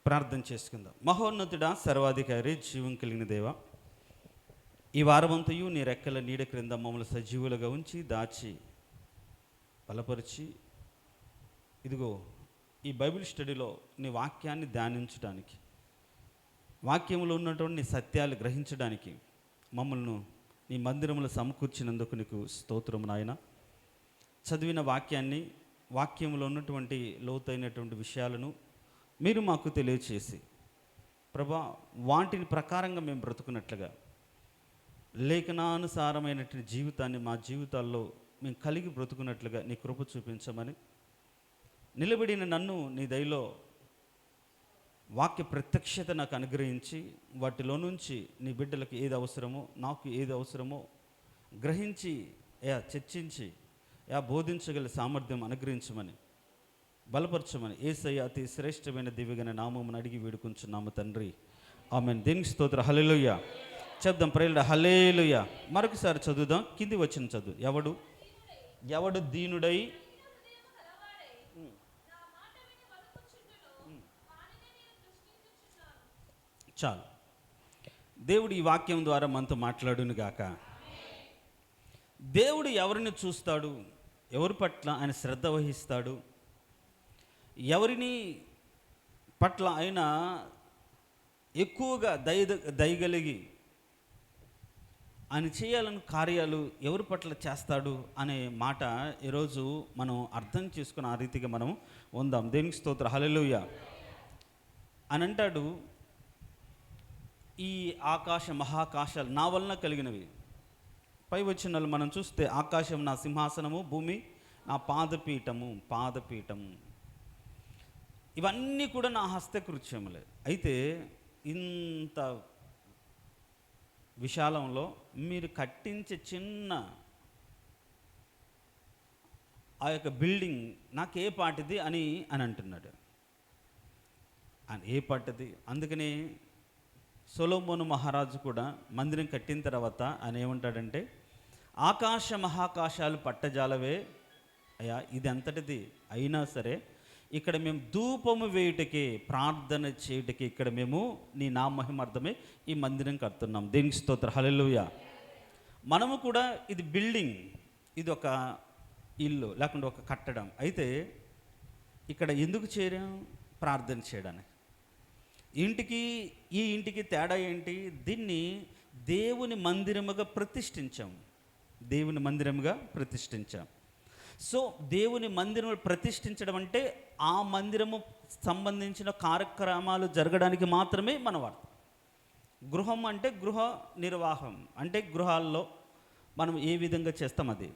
ప్రార్థన చేసుకుందాం. మహోన్నతుడా, సర్వాధికారి, జీవం కలిగిన దేవ, ఈ వారమంతయు నీ రెక్కల నీడ క్రింద మమ్మల్ని సజీవులుగా ఉంచి దాచి బలపరిచి, ఇదిగో ఈ బైబిల్ స్టడీలో నీ వాక్యాన్ని ధ్యానించడానికి, వాక్యంలో ఉన్నటువంటి నీ సత్యాలు గ్రహించడానికి మమ్మల్ని నీ మందిరంలో సమకూర్చినందుకు నీకు స్తోత్రం నాయన. చదివిన వాక్యాన్ని, వాక్యంలో ఉన్నటువంటి లోతైనటువంటి విషయాలను మీరు మాకు తెలియచేసి ప్రభా, వాటిని ప్రకారంగా మేము బ్రతుకున్నట్లుగా లేఖనానుసారమైనటువంటి జీవితాన్ని మా జీవితాల్లో మేము కలిగి బ్రతుకున్నట్లుగా నీ కృప చూపించమని, నిలబడిన నన్ను నీ దయలో వాక్య ప్రత్యక్షత నాకు అనుగ్రహించి వాటిలో నుంచి నీ బిడ్డలకు ఏది అవసరమో, నాకు ఏది అవసరమో గ్రహించి చర్చించి బోధించగల సామర్థ్యం అనుగ్రహించమని, బలపరచమని యేసయ్య అతి శ్రేష్టమైన దివ్యగణ నామమును అడిగి వేడుకుంటున్నాము తండ్రి, ఆమేన్. దేవునికి స్తోత్రం. హల్లెలూయా చెప్దాం. ప్రేలుడ హల్లెలూయా. మరొకసారి చదువుదాం. కింది వచ్చిన చదువు. ఎవడు దీనుడై చాలు. దేవుడు ఈ వాక్యం ద్వారా మనతో మాట్లాడును గాక. దేవుడు ఎవరిని చూస్తాడు, ఎవరి పట్ల ఆయన శ్రద్ధ వహిస్తాడు, ఎవరిని పట్ల ఆయన ఎక్కువగా దయగలిగి ఆయన చేయాలని కార్యాలు ఎవరి పట్ల చేస్తాడు అనే మాట ఈరోజు మనం అర్థం చేసుకుని ఆ రీతిగా మనం ఉందాం. దేవునికి స్తోత్రం. హల్లెలూయా అని అంటాడు, ఈ ఆకాశ మహాకాశాలు నా వలన కలిగినవి. పై వచనాలు మనం చూస్తే, ఆకాశం నా సింహాసనము, భూమి నా పాదపీఠము. ఇవన్నీ కూడా నా హస్తకృత్యములే. అయితే ఇంత విశాలంలో మీరు కట్టించే చిన్న ఆ యొక్క బిల్డింగ్ నాకే పాటిది అని అంటున్నాడు. ఏ పాటిది? అందుకని సొలొమోను మహారాజు కూడా మందిరం కట్టిన తర్వాత ఆయన ఏమంటాడంటే, ఆకాశ మహాకాశాలు పట్టజాలవే అయ్యా, ఇది అంతటిది అయినా సరే ఇక్కడ మేము ధూపము వేయుటకి, ప్రార్థన చేయుటకి ఇక్కడ మేము నీ నామహిమార్థమే ఈ మందిరం కడుతున్నాం. దేవునికి స్తోత్రం. హల్లెలూయా. మనము కూడా ఇది బిల్డింగ్, ఇది ఒక ఇల్లు లేకుంటే ఒక కట్టడం. అయితే ఇక్కడ ఎందుకు చేరాం? ప్రార్థన చేయడానికి. ఈ ఇంటికి తేడా ఏంటి? దీన్ని దేవుని మందిరముగా ప్రతిష్ఠించాం. సో దేవుని మందిరం ప్రతిష్ఠించడం అంటే ఆ మందిరము సంబంధించిన కార్యక్రమాలు జరగడానికి మాత్రమే మనం వాడతాం. గృహం అంటే గృహ నిర్వాహం, అంటే గృహాల్లో మనం ఏ విధంగా చేస్తాం అది.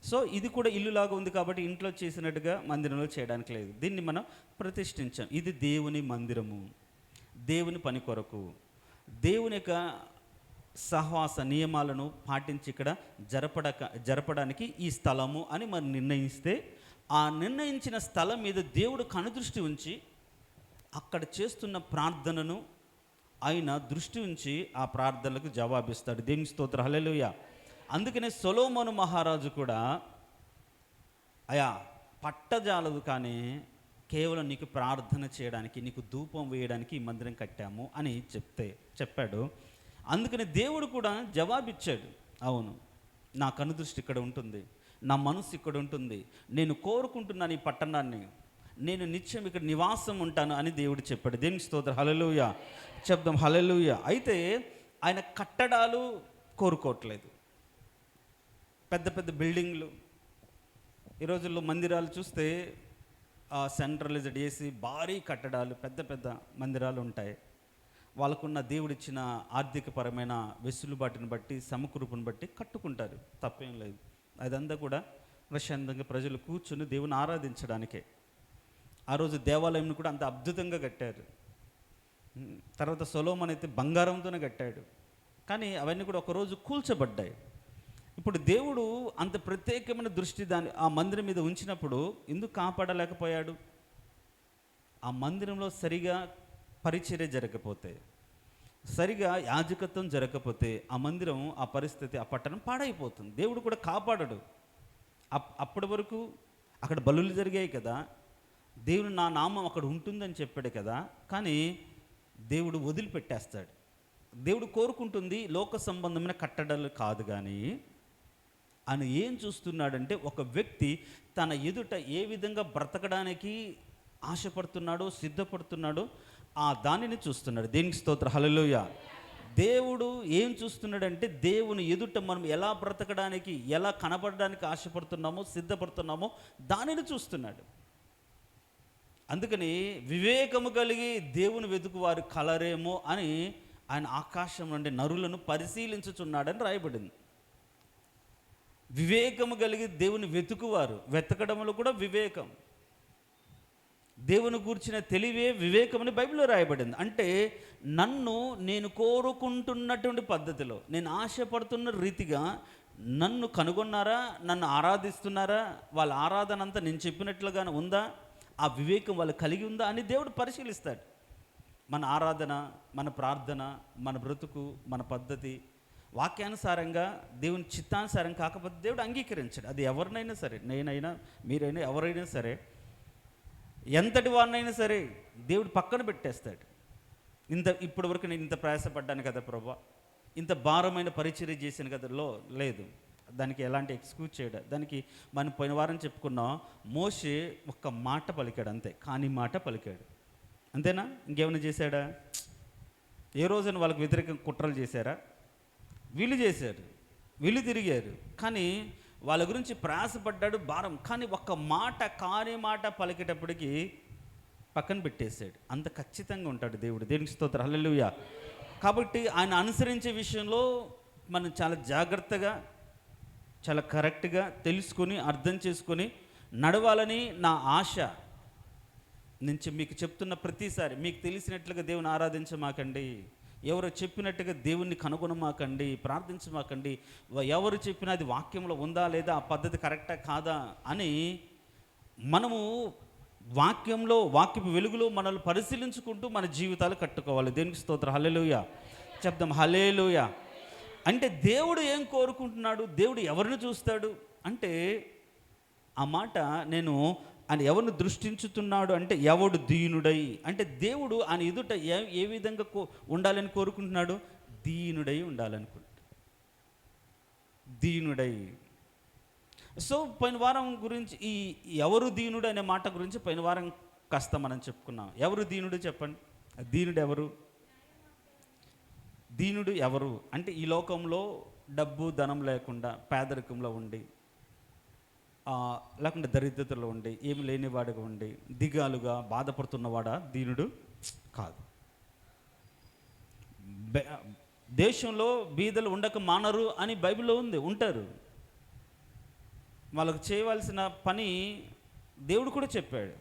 సో ఇది కూడా ఇల్లులాగా ఉంది కాబట్టి ఇంట్లో చేసినట్టుగా మందిరంలో చేయడానికి లేదు. దీన్ని మనం ప్రతిష్ఠించాం. ఇది దేవుని మందిరము, దేవుని పని కొరకు, దేవుని యొక్క సహవాస నియమాలను పాటించి ఇక్కడ జరపడానికి ఈ స్థలము అని మనం నిర్ణయిస్తే, ఆ నిర్ణయించిన స్థలం మీద దేవుడు కనుదృష్టి ఉంచి అక్కడ చేస్తున్న ప్రార్థనను ఆయన దృష్టి ఉంచి ఆ ప్రార్థనలకు జవాబిస్తాడు. దేవుని స్తోత్రం. హల్లెలూయా. అందుకనే సొలొమోను మహారాజు కూడా, అయా పట్టజాలదు కానీ కేవలం నీకు ప్రార్థన చేయడానికి, నీకు ధూపం వేయడానికి ఈ మందిరం కట్టాము అని చెప్పాడు. అందుకని దేవుడు కూడా జవాబిచ్చాడు. అవును, నా కనుదృష్టి ఇక్కడ ఉంటుంది, నా మనసు ఇక్కడ ఉంటుంది, నేను కోరుకుంటున్నాను ఈ పట్టణాన్ని, నేను నిత్యం ఇక్కడ నివాసం ఉంటాను అని దేవుడు చెప్పాడు. దేవునికి స్తోత్రం. హల్లెలూయా చెప్దాం. హల్లెలూయా. అయితే ఆయన కట్టడాలు కోరుకోవట్లేదు, పెద్ద పెద్ద బిల్డింగ్లు. ఈ రోజుల్లో మందిరాలు చూస్తే సెంట్రలైజ్డ్ చేసి భారీ కట్టడాలు, పెద్ద పెద్ద మందిరాలు ఉంటాయి. వాళ్ళకున్న దేవుడిచ్చిన ఆర్థికపరమైన వెసులుబాటుని బట్టి, సమకూర్పుని బట్టి కట్టుకుంటారు, తప్పేం లేదు. అదంతా కూడా ప్రశాంతంగా ప్రజలు కూర్చుని దేవుని ఆరాధించడానికే. ఆ రోజు దేవాలయంను కూడా అంత అద్భుతంగా కట్టారు. తర్వాత సొలొమోను అయితే బంగారంతోనే కట్టాడు. కానీ అవన్నీ కూడా ఒకరోజు కూల్చబడ్డాయి. ఇప్పుడు దేవుడు అంత ప్రత్యేకమైన దృష్టి ఆ మందిరం మీద ఉంచినప్పుడు ఎందుకు కాపాడలేకపోయాడు? ఆ మందిరంలో సరిగా పరిచర్య జరగకపోతే, సరిగా యాజకత్వం జరగకపోతే ఆ మందిరం, ఆ పరిస్థితి, ఆ పట్టణం పాడైపోతుంది. దేవుడు కూడా కాపాడడు. అప్పటి వరకు అక్కడ బలులు జరిగాయి కదా, దేవుడు నా నామం అక్కడ ఉంటుందని చెప్పాడు కదా, కానీ దేవుడు వదిలిపెట్టేస్తాడు. దేవుడు కోరుకుంటుంది లోక సంబంధమైన కట్టడలు కాదు, కానీ ఆయన ఏం చూస్తున్నాడంటే ఒక వ్యక్తి తన ఎదుట ఏ విధంగా బ్రతకడానికి ఆశపడుతున్నాడో, సిద్ధపడుతున్నాడో ఆ దానిని చూస్తున్నాడు. దేనికి స్తోత్రం, హల్లెలూయా. దేవుడు ఏం చూస్తున్నాడంటే దేవుని ఎదుట మనం ఎలా బ్రతకడానికి, ఎలా కనబడడానికి ఆశపడుతున్నామో, సిద్ధపడుతున్నామో దానిని చూస్తున్నాడు. అందుకని వివేకము కలిగి దేవుని వెతుకువారు కలరేమో అని ఆయన ఆకాశం నుండి నరులను పరిశీలించుచున్నాడని రాయబడింది. వివేకము కలిగి దేవుని వెతుకువారు, వెతకడంలో కూడా వివేకం, దేవుని గూర్చిన తెలివే వివేకమని బైబిల్లో రాయబడింది. అంటే నన్ను నేను కోరుకుంటున్నటువంటి పద్ధతిలో, నేను ఆశపడుతున్న రీతిగా నన్ను కనుగొన్నారా, నన్ను ఆరాధిస్తున్నారా, వాళ్ళ ఆరాధన అంతా నేను చెప్పినట్లుగానే ఉందా, ఆ వివేకం వాళ్ళు కలిగి ఉందా అని దేవుడు పరిశీలిస్తాడు. మన ఆరాధన, మన ప్రార్థన, మన బ్రతుకు, మన పద్ధతి వాక్యానుసారంగా దేవుని చిత్తానుసారం కాకపోతే దేవుడు అంగీకరించాడు. అది ఎవరినైనా సరే, నేనైనా మీరైనా ఎవరైనా సరే, ఎంతటి వారినైనా సరే దేవుడు పక్కన పెట్టేస్తాడు. ఇప్పటి వరకు నేను ఇంత ప్రయాసపడ్డాను కదా ప్రభా, ఇంత భారమైన పరిచర్య చేశాను కదా, లేదు, దానికి ఎలాంటి ఎక్స్క్యూజ్ చేయడం. దానికి మనం పోయిన వారం చెప్పుకున్నాం, మోషే ఒక్క మాట పలికాడు అంతే, కానీ మాట పలికాడు అంతేనా, ఇంకేమైనా చేశాడా? ఏ రోజున వాళ్ళకి వ్యతిరేకంగా కుట్రలు చేశారా? వీళ్ళు చేశారు, వీళ్ళు తిరిగారు, కానీ వాళ్ళ గురించి ప్రయాసపడ్డాడు, భారం, కానీ ఒక్క మాట, కాని మాట పలికేటప్పటికి పక్కన పెట్టేశాడు. అంత ఖచ్చితంగా ఉంటాడు దేవుడు. దేవునికి స్తోత్రం, హల్లెలూయా. కాబట్టి ఆయన అనుసరించే విషయంలో మనం చాలా జాగ్రత్తగా, చాలా కరెక్ట్గా తెలుసుకొని, అర్థం చేసుకొని నడవాలని నా ఆశ. నుంచి మీకు చెప్తున్న ప్రతిసారి మీకు తెలిసినట్లుగా దేవుని ఆరాధించమాకండి, ఎవరు చెప్పినట్టుగా దేవుణ్ణి కనుగొనమాకండి, ప్రార్థించమాకండి. ఎవరు చెప్పినా అది వాక్యంలో ఉందా లేదా, ఆ పద్ధతి కరెక్టా కాదా అని మనము వాక్యంలో, వాక్యపు వెలుగులో మనల్ని పరిశీలించుకుంటూ మన జీవితాలు కట్టుకోవాలి. దేనికి స్తోత్రం, హల్లెలూయా. చెప్దాం, హల్లెలూయా. అంటే దేవుడు ఏం కోరుకుంటున్నాడు, దేవుడు ఎవరిని చూస్తాడు అంటే, ఆ మాట నేను ఆయన ఎవరిని దృష్టించుతున్నాడు అంటే, ఎవడు దీనుడై, అంటే దేవుడు ఆయన ఎదుట ఏ విధంగా ఉండాలని కోరుకుంటున్నాడు, దీనుడై ఉండాలనుకుంటాడు, దీనుడై. సో పోయిన వారం గురించి ఈ ఎవరు దీనుడు అనే మాట గురించి పోయిన వారం కాస్త మనం చెప్పుకున్నాం. ఎవరు దీనుడు చెప్పండి, దీనుడు ఎవరు? దీనుడు ఎవరు అంటే ఈ లోకంలో డబ్బు ధనం లేకుండా పేదరికంలో ఉండి, లేకుంటే దరిద్రతలో ఉండి, ఏమి లేనివాడుగా ఉండి, దిగాలుగా బాధపడుతున్నవాడా దీనుడు కాదు. దేశంలో బీదలు ఉండక మానరు అని బైబిల్లో ఉంది, ఉంటారు. వాళ్ళకు చేయవలసిన పని దేవుడు కూడా చెప్పాడు.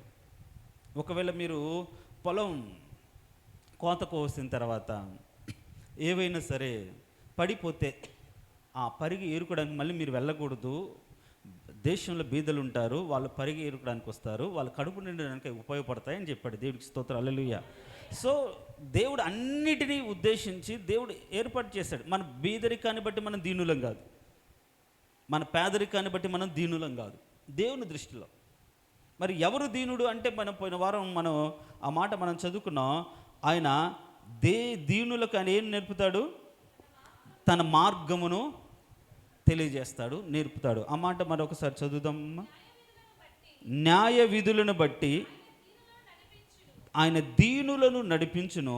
ఒకవేళ మీరు పొలం కోత కోసిన తర్వాత ఏవైనా సరే పడిపోతే ఆ పరిగి ఏరుకోవడానికి మళ్ళీ మీరు వెళ్ళకూడదు. దేశంలో బీదలు ఉంటారు, వాళ్ళు పరిగి ఏరుకోవడానికి వస్తారు, వాళ్ళు కడుపు నిండడానికి ఉపయోగపడతాయని చెప్పాడు. దేవుడికి స్తోత్రం, హల్లెలూయా. సో దేవుడు అన్నిటినీ ఉద్దేశించి దేవుడు ఏర్పాటు చేశాడు. మన బీదరికాన్ని బట్టి మనం దీనులం కాదు, మన పేదరికాన్ని బట్టి మనం దీనులం కాదు దేవుని దృష్టిలో. మరి ఎవరు దీనుడు అంటే, మనం పోయిన వారం మనం ఆ మాట మనం చదువుకున్నాం. ఆయన దీనులకు ఆయన ఏం నేర్పుతాడు, తన మార్గమును తెలియజేస్తాడు, నేర్పుతాడు. ఆ మాట మరొకసారి చదువుదామమ్మా. న్యాయ విధులను బట్టి ఆయన దీనులను నడిపించును,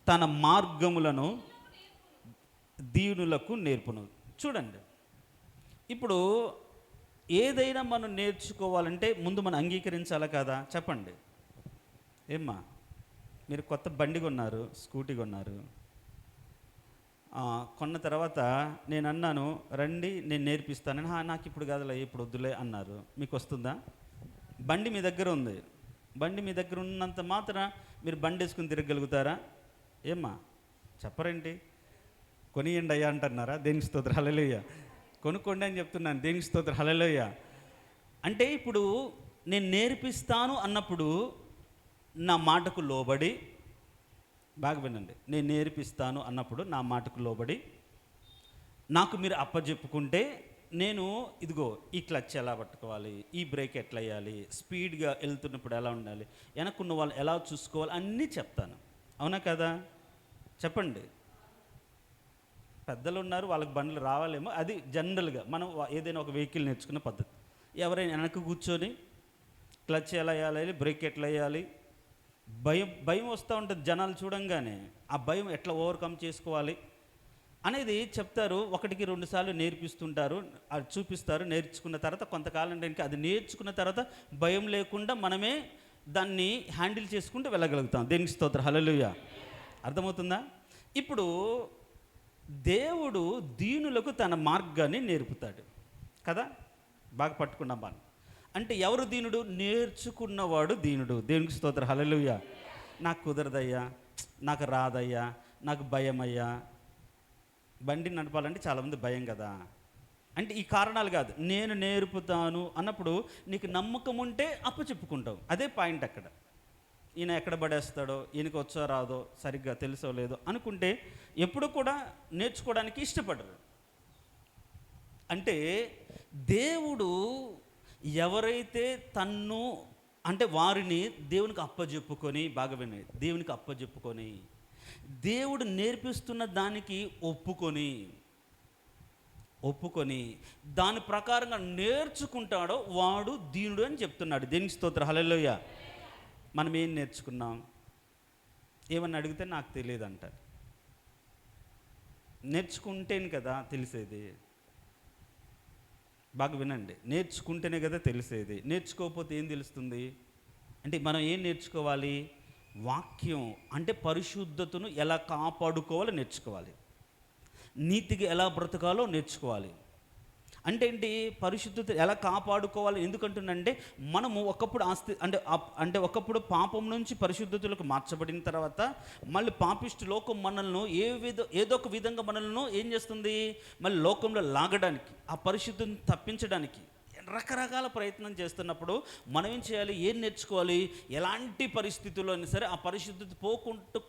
తన మార్గములను దీనులకు నేర్పును. చూడండి, ఇప్పుడు ఏదైనా మనం నేర్చుకోవాలంటే ముందు మనం అంగీకరించాలా కదా, చెప్పండి. ఏమ్మా, మీరు కొత్త బండి కొన్నారు, స్కూటీ కొన్నారు, కొన్న తర్వాత నేను అన్నాను రండి నేను నేర్పిస్తానని. నాకు ఇప్పుడు కాదులే, ఇప్పుడు వద్దులే అన్నారు. మీకు వస్తుందా? బండి మీ దగ్గర ఉంది, బండి మీ దగ్గర ఉన్నంత మాత్రం మీరు బండి వేసుకుని తిరగలుగుతారా? ఏమ్మా చెప్పరేంటి? కొనియండి అయ్యా అంటున్నారా? దేనికి స్తోత్రం, హల్లెలూయా. కొనుక్కోండి అని చెప్తున్నాను, దేనికి స్తోత్రం, హల్లెలూయా. అంటే ఇప్పుడు నేను నేర్పిస్తాను అన్నప్పుడు నా మాటకు లోబడి, బాగా వినండి, నేను నేర్పిస్తాను అన్నప్పుడు నా మాటకు లోబడి నాకు మీరు అప్పచెప్పుకుంటే నేను ఇదిగో ఈ క్లచ్ ఎలా పట్టుకోవాలి, ఈ బ్రేక్ ఎట్లా వేయాలి, స్పీడ్గా వెళ్తున్నప్పుడు ఎలా ఉండాలి, వెనక్కున్న వాళ్ళు ఎలా చూసుకోవాలి అన్నీ చెప్తాను. అవునా కదా? చెప్పండి. పెద్దలు ఉన్నారు, వాళ్ళకి బండ్లు రావాలేమో, అది జనరల్గా మనం ఏదైనా ఒక వెహికల్ నేర్చుకునే పద్ధతి. ఎవరైనా వెనక్కి కూర్చొని క్లచ్ ఎలా వేయాలి, బ్రేక్ ఎట్లా వేయాలి, భయం వస్తూ ఉంటుంది జనాలు చూడంగానే. ఆ భయం ఎట్లా ఓవర్కమ్ చేసుకోవాలి అనేది చెప్తారు. 1-2 సార్లు నేర్పిస్తుంటారు, అది చూపిస్తారు. నేర్చుకున్న తర్వాత కొంతకాలం ఇంకా అది నేర్చుకున్న తర్వాత భయం లేకుండా మనమే దాన్ని హ్యాండిల్ చేసుకుంటూ వెళ్ళగలుగుతాం. దేవునికి స్తోత్రం, హల్లెలూయా. అర్థమవుతుందా? ఇప్పుడు దేవుడు దీనులకు తన మార్గాన్ని నేర్పుతాడు కదా. బాగా పట్టుకున్నాం మనం. అంటే ఎవరు దీనుడు? నేర్చుకున్నవాడు దీనుడు. దేవునికి స్తోత్రం, హల్లెలూయా. నాకు కుదరదయ్యా, నాకు రాదయ్యా, నాకు భయమయ్యా. బండి నడపాలంటే చాలామంది భయం కదా. అంటే ఈ కారణాలు కాదు, నేను నేర్పుతాను అన్నప్పుడు నీకు నమ్మకం ఉంటే అప్పచెప్పుకుంటావు. అదే పాయింట్ అక్కడ. ఈయన ఎక్కడ పడేస్తాడో, ఈయనకి వచ్చో రాదో, సరిగ్గా తెలుసో లేదో అనుకుంటే ఎప్పుడు కూడా నేర్చుకోవడానికి ఇష్టపడరు. అంటే దేవుడు ఎవరైతే తన్ను అంటే వారిని దేవునికి అప్పజెప్పుకొని, బాగా విని, దేవునికి అప్పజెప్పుకొని దేవుడు నేర్పిస్తున్న దానికి ఒప్పుకొని దాని ప్రకారంగా నేర్చుకుంటాడో వాడు దీనుడు అని చెప్తున్నాడు. దేవునికి స్తోత్రం, హల్లెలూయా. మనం ఏం నేర్చుకున్నాం? ఏమన్నా అడిగితే నాకు తెలియదు అంటారు. నేర్చుకుంటేనే కదా తెలిసేది. బాగా వినండి, నేర్చుకుంటేనే కదా తెలిసేది. నేర్చుకోకపోతే ఏం తెలుస్తుంది? అంటే మనం ఏం నేర్చుకోవాలి? వాక్యం అంటే పరిశుద్ధతను ఎలా కాపాడుకోవాలో నేర్చుకోవాలి, నీతిగా ఎలా బ్రతకాలో నేర్చుకోవాలి. అంటే ఏంటి? పరిశుద్ధత ఎలా కాపాడుకోవాలి. ఎందుకంటుందంటే మనము ఒకప్పుడు అంటే ఒకప్పుడు పాపం నుంచి పరిశుద్ధతలకు మార్చబడిన తర్వాత మళ్ళీ పాపిష్టి లోకం మనల్ని ఏదో ఒక విధంగా మనల్ని ఏం చేస్తుంది? మళ్ళీ లోకంలో లాగడానికి, ఆ పరిశుద్ధతను తప్పించడానికి రకరకాల ప్రయత్నం చేస్తున్నప్పుడు మనం ఏం చేయాలి? ఏం నేర్చుకోవాలి? ఎలాంటి పరిస్థితుల్లో అయినా సరే ఆ పరిశుద్ధత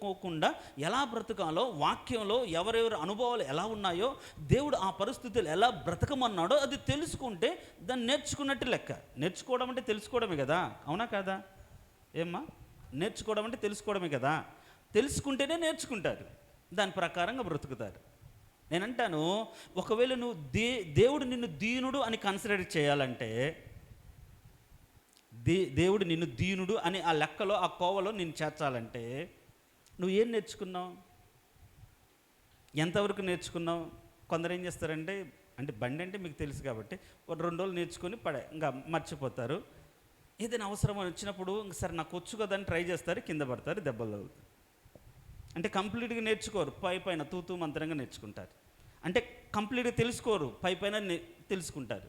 పోకుండా ఎలా బ్రతకాలో, వాక్యంలో ఎవరెవరి అనుభవాలు ఎలా ఉన్నాయో, దేవుడు ఆ పరిస్థితులు ఎలా బ్రతకమన్నాడో అది తెలుసుకుంటే దాన్ని నేర్చుకున్నట్టు లెక్క. నేర్చుకోవడం అంటే తెలుసుకోవడమే కదా, అవునా కాదా? ఏమ్మా, నేర్చుకోవడం అంటే తెలుసుకోవడమే కదా. తెలుసుకుంటేనే నేర్చుకుంటారు, దాని ప్రకారంగా బ్రతుకుతారు. నేనంటాను, ఒకవేళ నువ్వు దేవుడు నిన్ను దీనుడు అని కన్సిడర్ చేయాలంటే, దేవుడు నిన్ను దీనుడు అని ఆ లెక్కలో, ఆ కోవలో నిన్ను చేర్చాలంటే నువ్వు ఏం నేర్చుకున్నావు? ఎంతవరకు నేర్చుకున్నావు? కొందరు ఏం చేస్తారంటే, అంటే బండి అంటే మీకు తెలుసు కాబట్టి 2 రోజులు నేర్చుకొని ఇంకా మర్చిపోతారు. ఏదైనా అవసరం వచ్చినప్పుడు సరే నాకు వచ్చు కదా అని ట్రై చేస్తారు, కింద పడతారు, దెబ్బలు తగులుతారు. అంటే కంప్లీట్గా నేర్చుకోరు, పైన తూతూ మంత్రంగా నేర్చుకుంటారు. అంటే కంప్లీట్గా తెలుసుకోరు, పైన తెలుసుకుంటారు.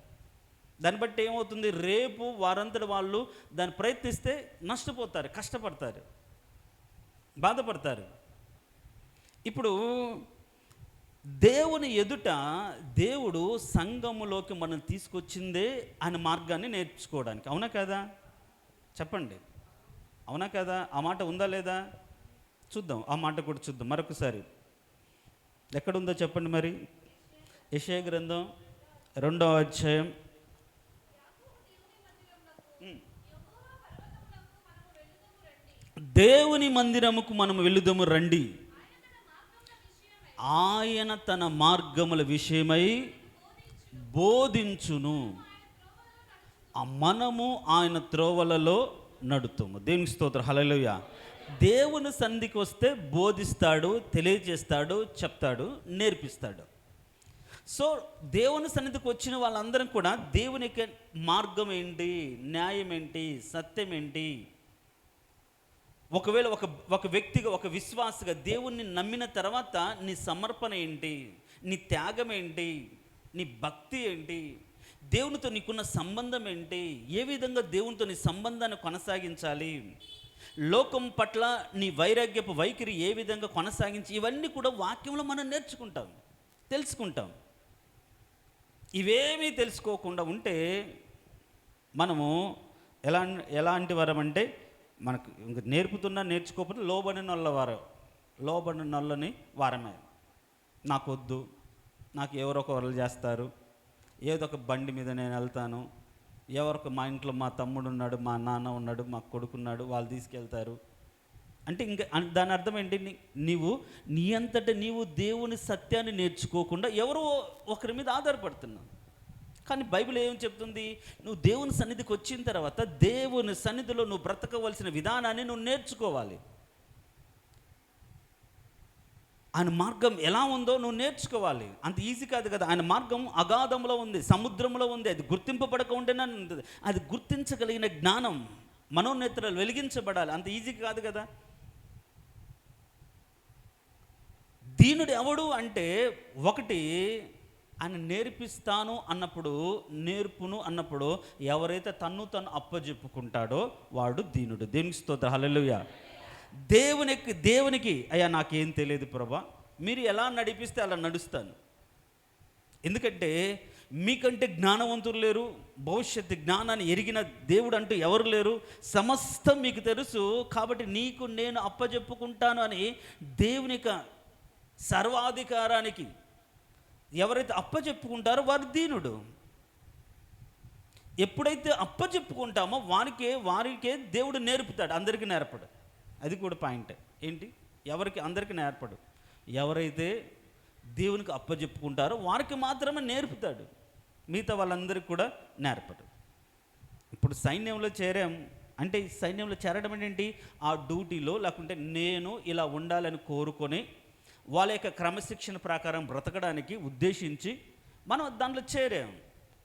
దాన్ని బట్టి ఏమవుతుంది? రేపు వారంతటి వాళ్ళు దాన్ని ప్రయత్నిస్తే నష్టపోతారు, కష్టపడతారు, బాధపడతారు. ఇప్పుడు దేవుని ఎదుట దేవుడు సంఘములోకి మనం తీసుకొచ్చిందే ఆయన మార్గాన్ని నేర్చుకోవడానికి. అవునా కదా? చెప్పండి, అవునా కదా? ఆ మాట ఉందా లేదా? చూద్దాం, ఆ మాట కూడా చూద్దాం మరొకసారి. ఎక్కడుందో చెప్పండి మరి. యెషయా గ్రంథం 2వ అధ్యాయం. దేవుని మందిరముకు మనము వెళుదము రండి, ఆయన తన మార్గముల విషయమై బోధించును, మనము ఆయన త్రోవలలో నడుతుము. దేవునికి స్తోత్రం, హల్లెలూయా. దేవుని సన్నిధికి వస్తే బోధిస్తాడు, తెలియజేస్తాడు, చెప్తాడు, నేర్పిస్తాడు. సో దేవుని సన్నిధికి వచ్చిన వాళ్ళందరం కూడా దేవుని యొక్క మార్గం ఏంటి, న్యాయం ఏంటి, సత్యం ఏంటి, ఒకవేళ ఒక వ్యక్తిగా, ఒక విశ్వాసగా దేవుణ్ణి నమ్మిన తర్వాత నీ సమర్పణ ఏంటి, నీ త్యాగం ఏంటి, నీ భక్తి ఏంటి, దేవునితో నీకున్న సంబంధం ఏంటి, ఏ విధంగా దేవునితో నీ సంబంధాన్ని కొనసాగించాలి, లోకం పట్ల నీ వైరాగ్యపు వైఖరి ఏ విధంగా కొనసాగించి, ఇవన్నీ కూడా వాక్యంలో మనం నేర్చుకుంటాం, తెలుసుకుంటాం. ఇవేమీ తెలుసుకోకుండా ఉంటే మనము ఎలాంటి వారం అంటే, మనకు ఇంక నేర్చుకోకపోతే లోబడిన నొల్లని వారమే. నాకు వద్దు, నాకు ఎవరో ఒకరు చేస్తారు, ఏదో ఒక బండి మీద నేను వెళ్తాను, ఎవరికి మా ఇంట్లో మా తమ్ముడు ఉన్నాడు, మా నాన్న ఉన్నాడు, మా కొడుకున్నాడు, వాళ్ళు తీసుకెళ్తారు అంటే ఇంకా దాని అర్థం ఏంటి? నీవు నీ అంతట నీవు దేవుని సత్యాన్ని నేర్చుకోకుండా ఎవరో ఒకరి మీద ఆధారపడుతున్నావు. కానీ బైబిల్ ఏం చెప్తుంది? నువ్వు దేవుని సన్నిధికి వచ్చిన తర్వాత దేవుని సన్నిధిలో నువ్వు బ్రతకవలసిన విధానాన్ని నువ్వు నేర్చుకోవాలి. ఆయన మార్గం ఎలా ఉందో నువ్వు నేర్చుకోవాలి. అంత ఈజీ కాదు కదా. ఆయన మార్గం అగాధంలో ఉంది, సముద్రంలో ఉంది. అది గుర్తింపబడక ఉంటేనే ఉంటుంది. అది గుర్తించగలిగిన జ్ఞానం, మనోనేత్రాలు వెలిగించబడాలి. అంత ఈజీ కాదు కదా. దీనుడు ఎవడు అంటే, ఒకటి ఆయన నేర్పిస్తాను అన్నప్పుడు, నేర్పును అన్నప్పుడు ఎవరైతే తన్ను తను అప్పజెప్పుకుంటాడో వాడు దీనుడు. దేవునికి స్తోత్రం, హల్లెలూయా. దేవునికి అయ్యా నాకేం తెలియదు ప్రభా, మీరు ఎలా నడిపిస్తే అలా నడుస్తాను. ఎందుకంటే మీకంటే జ్ఞానవంతులు లేరు, భవిష్యత్తు జ్ఞానాన్ని ఎరిగిన దేవుడు అంటూ ఎవరు లేరు. సమస్తం మీకు తెలుసు, కాబట్టి నీకు నేను అప్పజెప్పుకుంటాను అని దేవునికి సర్వాధికారానికి ఎవరైతే అప్పచెప్పుకుంటారో వారు దీనుడు. ఎప్పుడైతే అప్పచెప్పుకుంటామో వారికే దేవుడు నేర్పుతాడు, అందరికీ నేర్పడు. అది కూడా పాయింట్. ఏంటి? ఎవరికి? అందరికీ నేర్పడు. ఎవరైతే దేవునికి అప్పచెప్పుకుంటారో వారికి మాత్రమే నేర్పుతాడు, మిగతా వాళ్ళందరికీ కూడా నేర్పడు. ఇప్పుడు సైన్యంలో చేరాం అంటే, సైన్యంలో చేరడం ఏంటి? ఆ డ్యూటీలో లేకుంటే నేను ఇలా ఉండాలని కోరుకొని వాళ్ళ యొక్క క్రమశిక్షణ ప్రకారం బ్రతకడానికి ఉద్దేశించి మనం దాంట్లో చేరాం.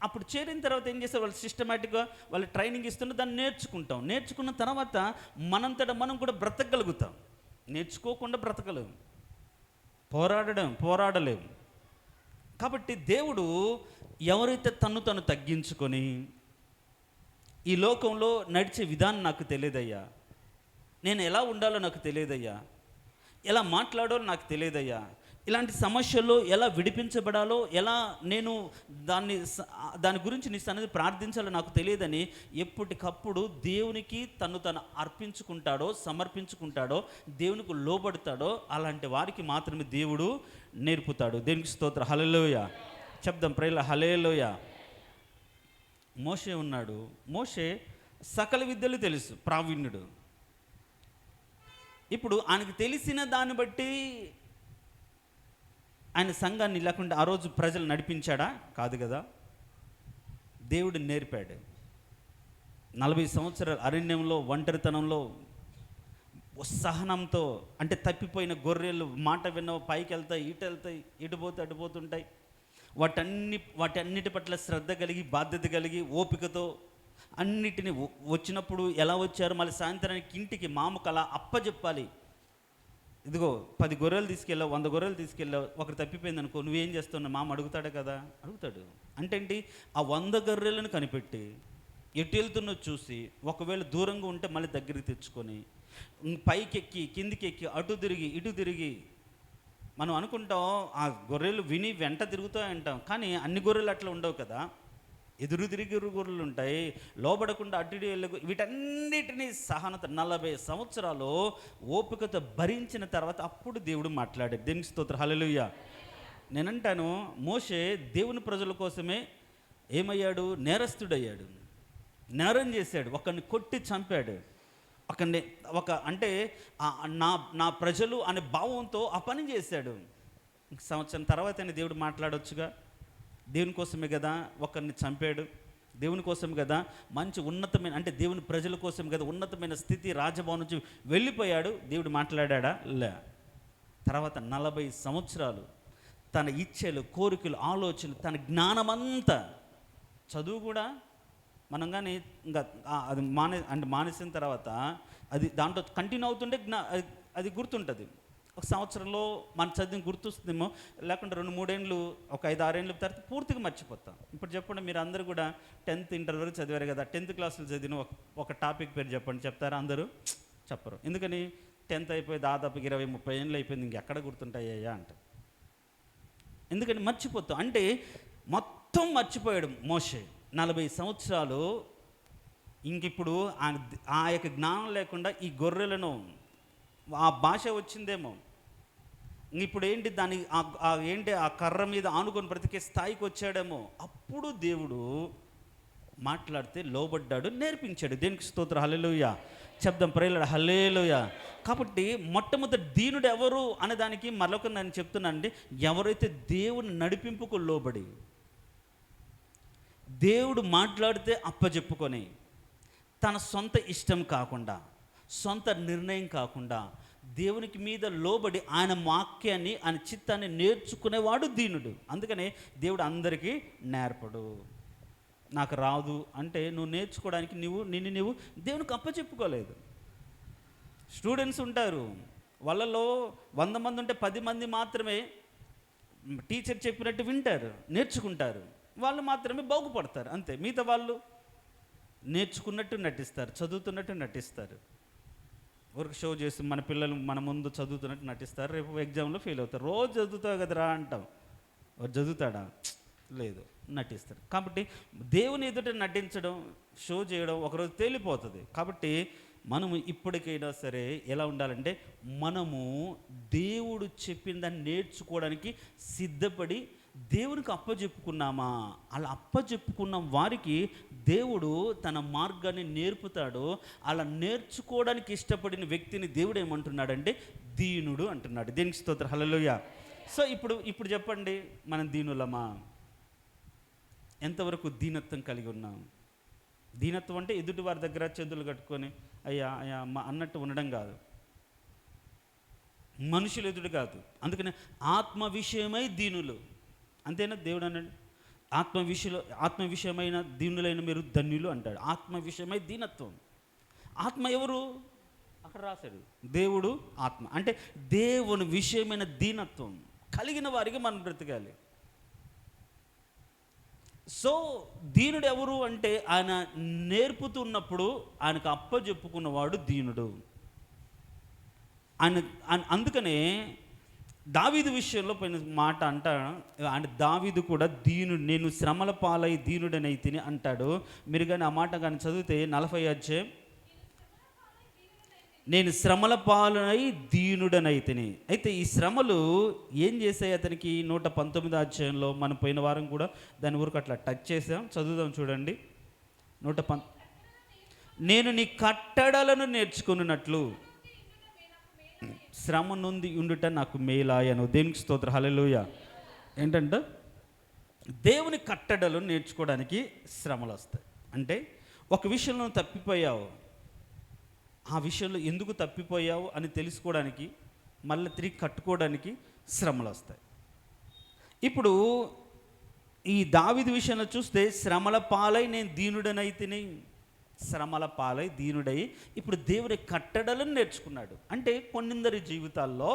అప్పుడు చేరిన తర్వాత ఏం చేస్తారు? వాళ్ళు సిస్టమేటిక్గా వాళ్ళు ట్రైనింగ్ ఇస్తున్న దాన్ని నేర్చుకుంటాం. నేర్చుకున్న తర్వాత మనంతటా మనం కూడా బ్రతకగలుగుతాం. నేర్చుకోకుండా బ్రతకలేము, పోరాడలేము. కాబట్టి దేవుడు ఎవరైతే తను తగ్గించుకొని ఈ లోకంలో నడిచే విధానం నాకు తెలియదయ్యా, నేను ఎలా ఉండాలో నాకు తెలియదయ్యా, ఎలా మాట్లాడాలో నాకు తెలియదయ్యా, ఇలాంటి సమస్యల్లో ఎలా విడిపించబడాలో, ఎలా నేను దాని గురించి నీ సన్నిధి ప్రార్థించాలో నాకు తెలియదని ఎప్పటికప్పుడు దేవునికి తను అర్పించుకుంటాడో, సమర్పించుకుంటాడో, దేవునికి లోబడతాడో అలాంటి వారికి మాత్రమే దేవుడు నేర్పుతాడు. దేవునికి స్తోత్రం, హల్లెలూయా. చెప్దాం ప్రేల, హల్లెలూయా. మోషే ఉన్నాడు. మోషే సకల విద్యలు తెలుసు, ప్రావీణ్యుడు. ఇప్పుడు ఆయనకు తెలిసిన దాన్ని బట్టి ఆయన సంఘాన్ని లేకుండా ఆ రోజు ప్రజలు నడిపించాడా? కాదు కదా. దేవుడు నేర్పాడు. 40 సంవత్సరాల అరణ్యంలో ఒంటరితనంలో సహనంతో, అంటే తప్పిపోయిన గొర్రెలు మాట విన్నవి పైకి వెళ్తాయి, ఇటుపోతుంటాయి. వాటన్నిటి పట్ల శ్రద్ధ కలిగి, బాధ్యత కలిగి, ఓపికతో అన్నిటిని వచ్చినప్పుడు ఎలా వచ్చారు, మళ్ళీ సాయంత్రానికి ఇంటికి మామకు అలా అప్పచెప్పాలి. ఇదిగో 10 గొర్రెలు తీసుకెళ్ళావు, 100 గొర్రెలు తీసుకెళ్ళావు, ఒకరు తప్పిపోయింది అనుకో, నువ్వేం చేస్తున్నావు? మామ అడుగుతాడు కదా. అడుగుతాడు. అంటే ఏంటి? ఆ 100 గొర్రెలను కనిపెట్టి ఎటు వెళ్తున్నో చూసి, ఒకవేళ దూరంగా ఉంటే మళ్ళీ దగ్గరికి తెచ్చుకొని, పైకెక్కి కిందికెక్కి అటు తిరిగి ఇటు తిరిగి. మనం అనుకుంటాం ఆ గొర్రెలు విని వెంట తిరుగుతాయి అంటాం, కానీ అన్ని గొర్రెలు అట్లా ఉండవు కదా. ఎదురు తిరిగి గొర్రెలు ఉంటాయి, లోబడకుండా అటు వెళ్ళి. వీటన్నిటినీ సహనత 40 సంవత్సరాలు ఓపికతో భరించిన తర్వాత అప్పుడు దేవుడు మాట్లాడాడు. దేవునికి స్తోత్రం, హల్లెలూయా. నేనంటాను, మోషే దేవుని ప్రజల కోసమే ఏమయ్యాడు? నేరస్తుడయ్యాడు, నేరం చేశాడు, ఒకరిని కొట్టి చంపాడు, అంటే నా ప్రజలు అనే భావంతో ఆ పని చేశాడు. సంవత్సరం తర్వాత దేవుడు మాట్లాడొచ్చుగా. దేవుని కోసమే కదా ఒకరిని చంపాడు, దేవుని కోసం కదా మంచి ఉన్నతమైన, అంటే దేవుని ప్రజల కోసం కదా ఉన్నతమైన స్థితి, రాజభవనం నుంచి వెళ్ళిపోయాడు. దేవుడు మాట్లాడా? లే. తర్వాత 40 సంవత్సరాలు తన ఇచ్ఛలు, కోరికలు, ఆలోచనలు, తన జ్ఞానమంతా, చదువు కూడా మనం కానీ ఇంకా అది మానేసిన తర్వాత అది దాంట్లో కంటిన్యూ అవుతుంటే అది గుర్తుంటుంది. ఒక సంవత్సరంలో మన చదివిన గుర్తొస్తుందేమో, లేకుంటే 2-3 ఏళ్ళు, ఒక 5-6 ఏళ్ళ తర్వాత పూర్తిగా మర్చిపోతాం. ఇప్పుడు చెప్పండి, మీరు అందరూ కూడా 10th ఇంటర్ వరకు చదివారు కదా, 10th క్లాసులు చదివిన ఒక టాపిక్ పేరు చెప్పండి, చెప్తారా? అందరూ చెప్పరు. ఎందుకని? 10th అయిపోయి దాదాపు 20-30 ఏళ్ళు అయిపోయింది, ఇంకెక్కడ గుర్తుంటాయ్యా అంట. ఎందుకని? మర్చిపోతాం. అంటే మొత్తం మర్చిపోయాడు మోషే. 40 సంవత్సరాలు ఇంకిప్పుడు ఆ యొక్క జ్ఞానం లేకుండా ఈ గొర్రెలను, ఆ భాష వచ్చిందేమో, ఇప్పుడు ఏంటి దాని ఏంటి ఆ కర్ర మీద ఆనుకొని బ్రతికే స్థాయికి వచ్చాడేమో, అప్పుడు దేవుడు మాట్లాడితే లోబడ్డాడు, నేర్పించాడు. దేనికి స్తోత్రం, హల్లెలూయా చెప్దాం, ప్రేయర్ హల్లెలూయా. కాబట్టి మొట్టమొదటి దీనుడు ఎవరు అనే దానికి మరొక నేను చెప్తున్నానండి, ఎవరైతే దేవుని నడిపింపుకు లోబడి దేవుడు మాట్లాడితే అప్పచెప్పుకొని తన సొంత ఇష్టం కాకుండా, సొంత నిర్ణయం కాకుండా దేవునికి మీద లోబడి ఆయన వాక్యాన్ని, ఆయన చిత్తాన్ని నేర్చుకునేవాడు దీనుడు. అందుకనే దేవుడు అందరికీ నేర్పడు. నాకు రాదు అంటే నువ్వు నేర్చుకోవడానికి నువ్వు దేవునికి అప్పచెప్పుకోలేదు. స్టూడెంట్స్ ఉంటారు, వాళ్ళలో 100 మంది ఉంటే 10 మంది మాత్రమే టీచర్ చెప్పినట్టు వింటారు, నేర్చుకుంటారు, వాళ్ళు మాత్రమే బాగుపడతారు అంతే. మిగతా వాళ్ళు నేర్చుకున్నట్టు నటిస్తారు, చదువుతున్నట్టు నటిస్తారు, వర్క్ షో చేసి మన పిల్లలు మన ముందు చదువుతున్నట్టు నటిస్తారు, రేపు ఎగ్జామ్లో ఫెయిల్ అవుతారు. రోజు చదువుతావు కదరా అంటాం, వాడు చదువుతాడా? లేదు, నటిస్తారు. కాబట్టి దేవుని ఎదుట నటించడం, షో చేయడం ఒకరోజు తేలిపోతుంది. కాబట్టి మనము ఇప్పటికైనా సరే ఎలా ఉండాలంటే, మనము దేవుడు చెప్పిన దాన్ని నేర్చుకోవడానికి సిద్ధపడి దేవునికి అప్పచెప్పుకున్నామా? అలా అప్పచెప్పుకున్న వారికి దేవుడు తన మార్గాన్ని నేర్పుతాడు. అలా నేర్చుకోవడానికి ఇష్టపడిన వ్యక్తిని దేవుడు ఏమంటున్నాడంటే దీనుడు అంటున్నాడు. దేనికి స్తోత్రం, హల్లెలూయా. సో ఇప్పుడు చెప్పండి, మనం దీనులమా? ఎంతవరకు దీనత్వం కలిగి ఉన్నాం? దీనత్వం అంటే ఎదుటి వారి దగ్గర చేతులు కట్టుకొని అయ్యా అయ్యా అమ్మ అన్నట్టు ఉండడం కాదు, మనుషులు ఎదుడు కాదు. అందుకని ఆత్మ విషయమై దీనులు, అంతేనా? దేవుడు అన్నాడు ఆత్మ విషయమైన దీనులైన మీరు ధన్యులు అంటాడు. ఆత్మ విషయమై దీనత్వం. ఆత్మ ఎవరు? అక్కడ రాశాడు, దేవుడు ఆత్మ. అంటే దేవుని విషయమైన దీనత్వం కలిగిన వారికి మనం బ్రతకాలి. సో దీనుడు ఎవరు అంటే, ఆయన నేర్పుతున్నప్పుడు ఆయనకు అప్పచెప్పుకున్నవాడు దీనుడు. అందుకనే దావీదు విషయంలో పోయిన మాట అంటే దావీదు కూడా దీనుడు, నేను శ్రమల పాలై దీనుడనైతిని అంటాడు. మీరు కానీ ఆ మాట కానీ చదివితే 40 అధ్యాయం, నేను శ్రమల పాలై దీనుడనైతిని. అయితే ఈ శ్రమలు ఏం చేశాయి అతనికి? 119 అధ్యాయంలో మనం పోయిన వారం కూడా దాని ఊరికి అట్లా టచ్ చేసాం, చదువుదాం చూడండి. 110, నేను నీ కట్టడలను నేర్చుకున్నట్లు శ్రమ నుండి ఉండుట నాకు మేలాయను. దేనికి స్తోత్రం, హల్లెలూయా. ఏంటంటే దేవుని కట్టడలు నేర్చుకోవడానికి శ్రమలు వస్తాయి. అంటే ఒక విషయంలో తప్పిపోయావు, ఆ విషయంలో ఎందుకు తప్పిపోయావు అని తెలుసుకోవడానికి, మళ్ళీ తిరిగి కట్టుకోవడానికి శ్రమలు వస్తాయి. ఇప్పుడు ఈ దావీదు విషయంలో చూస్తే శ్రమల పాలై నేను దీనుడనైతిని, శ్రమల పాలై దీనుడై ఇప్పుడు దేవుని కట్టడలను నేర్చుకున్నాడు. అంటే కొన్నిందరి జీవితాల్లో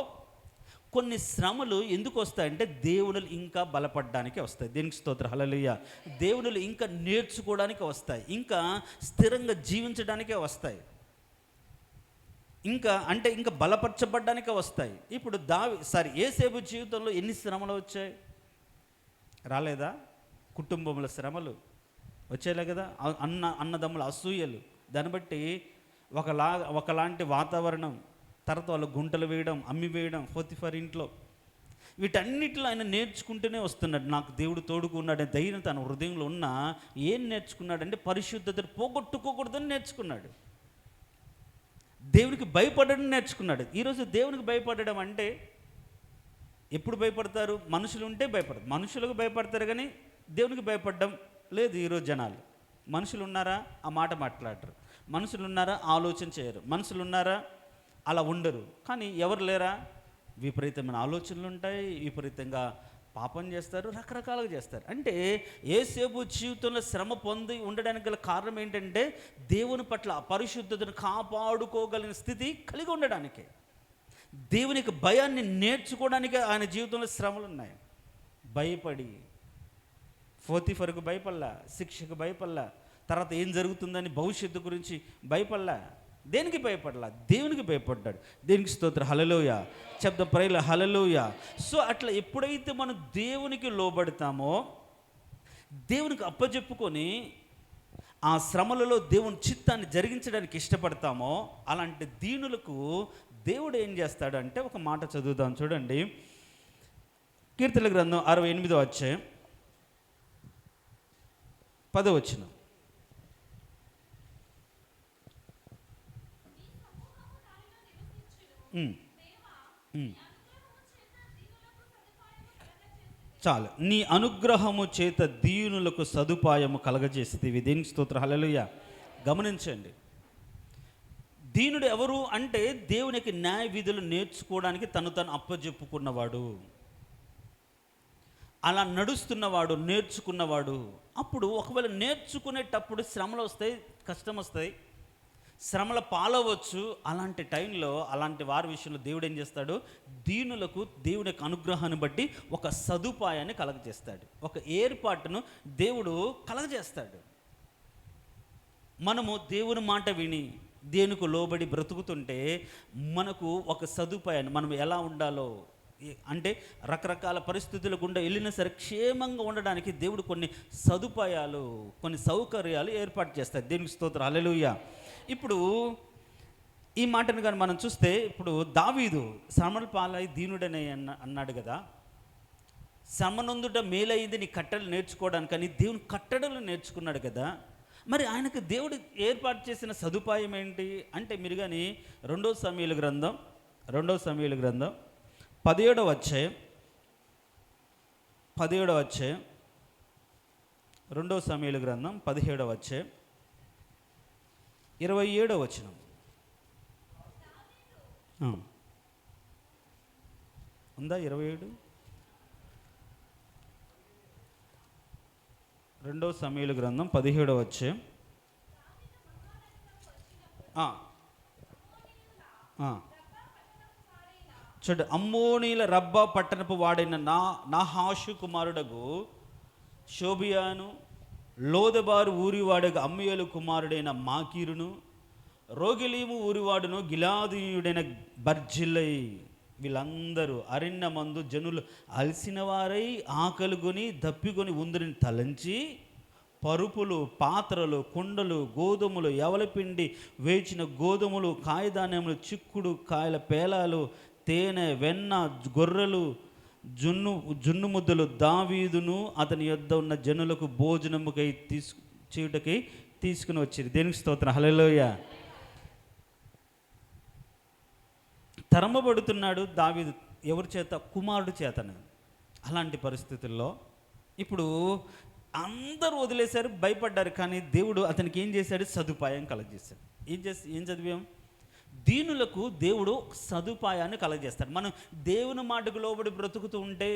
కొన్ని శ్రమలు ఎందుకు వస్తాయంటే దేవునులు ఇంకా బలపడడానికి వస్తాయి. దేనికి స్తోత్రం, హల్లెలూయా. దేవునులు ఇంకా నేర్చుకోవడానికి వస్తాయి, ఇంకా స్థిరంగా జీవించడానికే వస్తాయి, ఇంకా బలపరచబడ్డానికే వస్తాయి. ఇప్పుడు యేసేపు జీవితంలో ఎన్ని శ్రమలు వచ్చాయి? రాలేదా? కుటుంబంలో శ్రమలు వచ్చేలే కదా, అన్నదమ్ముల అసూయలు, దాన్ని బట్టి ఒకలాంటి వాతావరణం, తర్వాత వాళ్ళు గుంటలు వేయడం, అమ్మి వేయడం, పోతిఫర్ ఇంట్లో, వీటన్నిటిలో ఆయన నేర్చుకుంటూనే వస్తున్నాడు. నాకు దేవుడు తోడుకున్నాడని ధైర్యం తన హృదయంలో ఉన్న ఏం నేర్చుకున్నాడంటే పరిశుద్ధతను పోగొట్టుకోకూడదని నేర్చుకున్నాడు. దేవునికి భయపడడం నేర్చుకున్నాడు. ఈరోజు దేవునికి భయపడడం అంటే ఎప్పుడు భయపడతారు? మనుషులు ఉంటే భయపడతారు, మనుషులకు భయపడతారు, కానీ దేవునికి భయపడడం లేదు. ఈరోజు జనాలు, మనుషులు ఉన్నారా ఆ మాట మాట్లాడరు, మనుషులు ఉన్నారా ఆలోచన చేయరు, మనుషులు ఉన్నారా అలా ఉండరు. కానీ ఎవరు లేరా? విపరీతమైన ఆలోచనలు ఉంటాయి, విపరీతంగా పాపం చేస్తారు, రకరకాలుగా చేస్తారు. అంటే యేసేపు జీవితంలో శ్రమ పొంది ఉండడానికి గల కారణం ఏంటంటే దేవుని పట్ల పరిశుద్ధతను కాపాడుకోగలిగిన స్థితి కలిగి ఉండడానికే, దేవునికి భయాన్ని నేర్చుకోవడానికే ఆయన జీవితంలో శ్రమలు ఉన్నాయి. భయపడి పోతిఫరుకు భయపడలా, శిక్షకు భయపడలా, తర్వాత ఏం జరుగుతుందని భవిష్యత్తు గురించి భయపడలా. దేనికి భయపడలా? దేవునికి భయపడ్డాడు. దేనికి స్తోత్రం, హల్లెలూయా. శబ్ద ప్రేయర్ హల్లెలూయా. సో అట్లా ఎప్పుడైతే మనం దేవునికి లోబడతామో, దేవునికి అప్పచెప్పుకొని ఆ శ్రమలలో దేవుని చిత్తాన్ని జరిగించడానికి ఇష్టపడతామో, అలాంటి దీనులకు దేవుడు ఏం చేస్తాడు అంటే, ఒక మాట చదువుదాం చూడండి. కీర్తనల గ్రంథం 68వ అధ్యాయం 10వ వచనం. చాలు. నీ అనుగ్రహము చేత దీనులకు సదుపాయము కలగజేసేది. దేనికి స్తోత్రం, హల్లెలూయా. గమనించండి, దీనుడు ఎవరు అంటే దేవునికి న్యాయ విధులు నేర్చుకోవడానికి తను అప్పజెప్పుకున్నవాడు, అలా నడుస్తున్నవాడు, నేర్చుకున్నవాడు. అప్పుడు ఒకవేళ నేర్చుకునేటప్పుడు శ్రమలు వస్తాయి, కష్టం వస్తాయి, శ్రమల పాలవచ్చు. అలాంటి టైంలో అలాంటి వారి విషయంలో దేవుడు ఏం చేస్తాడు, దీనులకు దేవుని యొక్క అనుగ్రహాన్ని బట్టి ఒక సదుపాయాన్ని కలగజేస్తాడు, ఒక ఏర్పాటును దేవుడు కలగజేస్తాడు. మనము దేవుని మాట విని దేనికి లోబడి బ్రతుకుతుంటే మనకు ఒక సదుపాయాన్ని, మనం ఎలా ఉండాలో అంటే రకరకాల పరిస్థితుల గుండా వెళ్ళినా సరే క్షేమంగా ఉండడానికి దేవుడు కొన్ని సదుపాయాలు, కొన్ని సౌకర్యాలు ఏర్పాటు చేస్తాడు. దేవునికి స్తోత్రం, హల్లెలూయా. ఇప్పుడు ఈ మాటను కానీ మనం చూస్తే, ఇప్పుడు దావీదు శ్రమల పాలై దీనుడనే అన్నాడు కదా. శ్రమనందుట మేలైంది నీ కట్టడలు నేర్చుకోవడానికి అని దేవుని కట్టడలు నేర్చుకున్నాడు కదా. మరి ఆయనకు దేవుడు ఏర్పాటు చేసిన సదుపాయం ఏంటి అంటే, మీరు కానీ 2 సమూయేలు గ్రంథం 17వ అధ్యాయం 2 సమూయేలు గ్రంథం 17వ అధ్యాయం 27వ వచనం. ఉందా 27? 2 సమూయేలు గ్రంథం 17వ అధ్యాయం. చూడు, అమ్మోనీల రబ్బా పట్టణపు వాడైన నాహాషు కుమారుడగు షోబియాను, లోదెబారు ఊరివాడగు అమ్మీయేలు కుమారుడైన మాకీరును, రోగిలీము ఊరివాడును గిలాదీయుడైన బర్జిల్లై, వీళ్ళందరూ అరణ్యమందు జనులు అలసిన వారై ఆకలిగొని దప్పికొని ఉందని తలంచి పరుపులు, పాత్రలు, కుండలు, గోధుమలు, యవలపిండి వేచిన గోధుమలు, కాయధాన్యములు, చిక్కుడు కాయల పేలాలు, తేనె, వెన్న, గొర్రెలు, జున్ను ముద్దలు దావీదును అతని యొద్ద ఉన్న జనులకు భోజనముకై చేయుటకై తీసుకుని వచ్చారు. దేనికి స్తోత్రం, హల్లెలూయా. తరమబడుతున్నాడు దావీదు ఎవరి చేత? కుమారుడు చేతను. అలాంటి పరిస్థితుల్లో ఇప్పుడు అందరూ వదిలేశారు, భయపడ్డారు. కానీ దేవుడు అతనికి ఏం చేశాడు? సదుపాయం కలగజేశాడు. ఏం చదివాం? దీనులకు దేవుడు సదుపాయాన్ని కలగజేస్తాడు. మనం దేవుని మాటకు లోబడి బ్రతుకుతూ ఉంటే,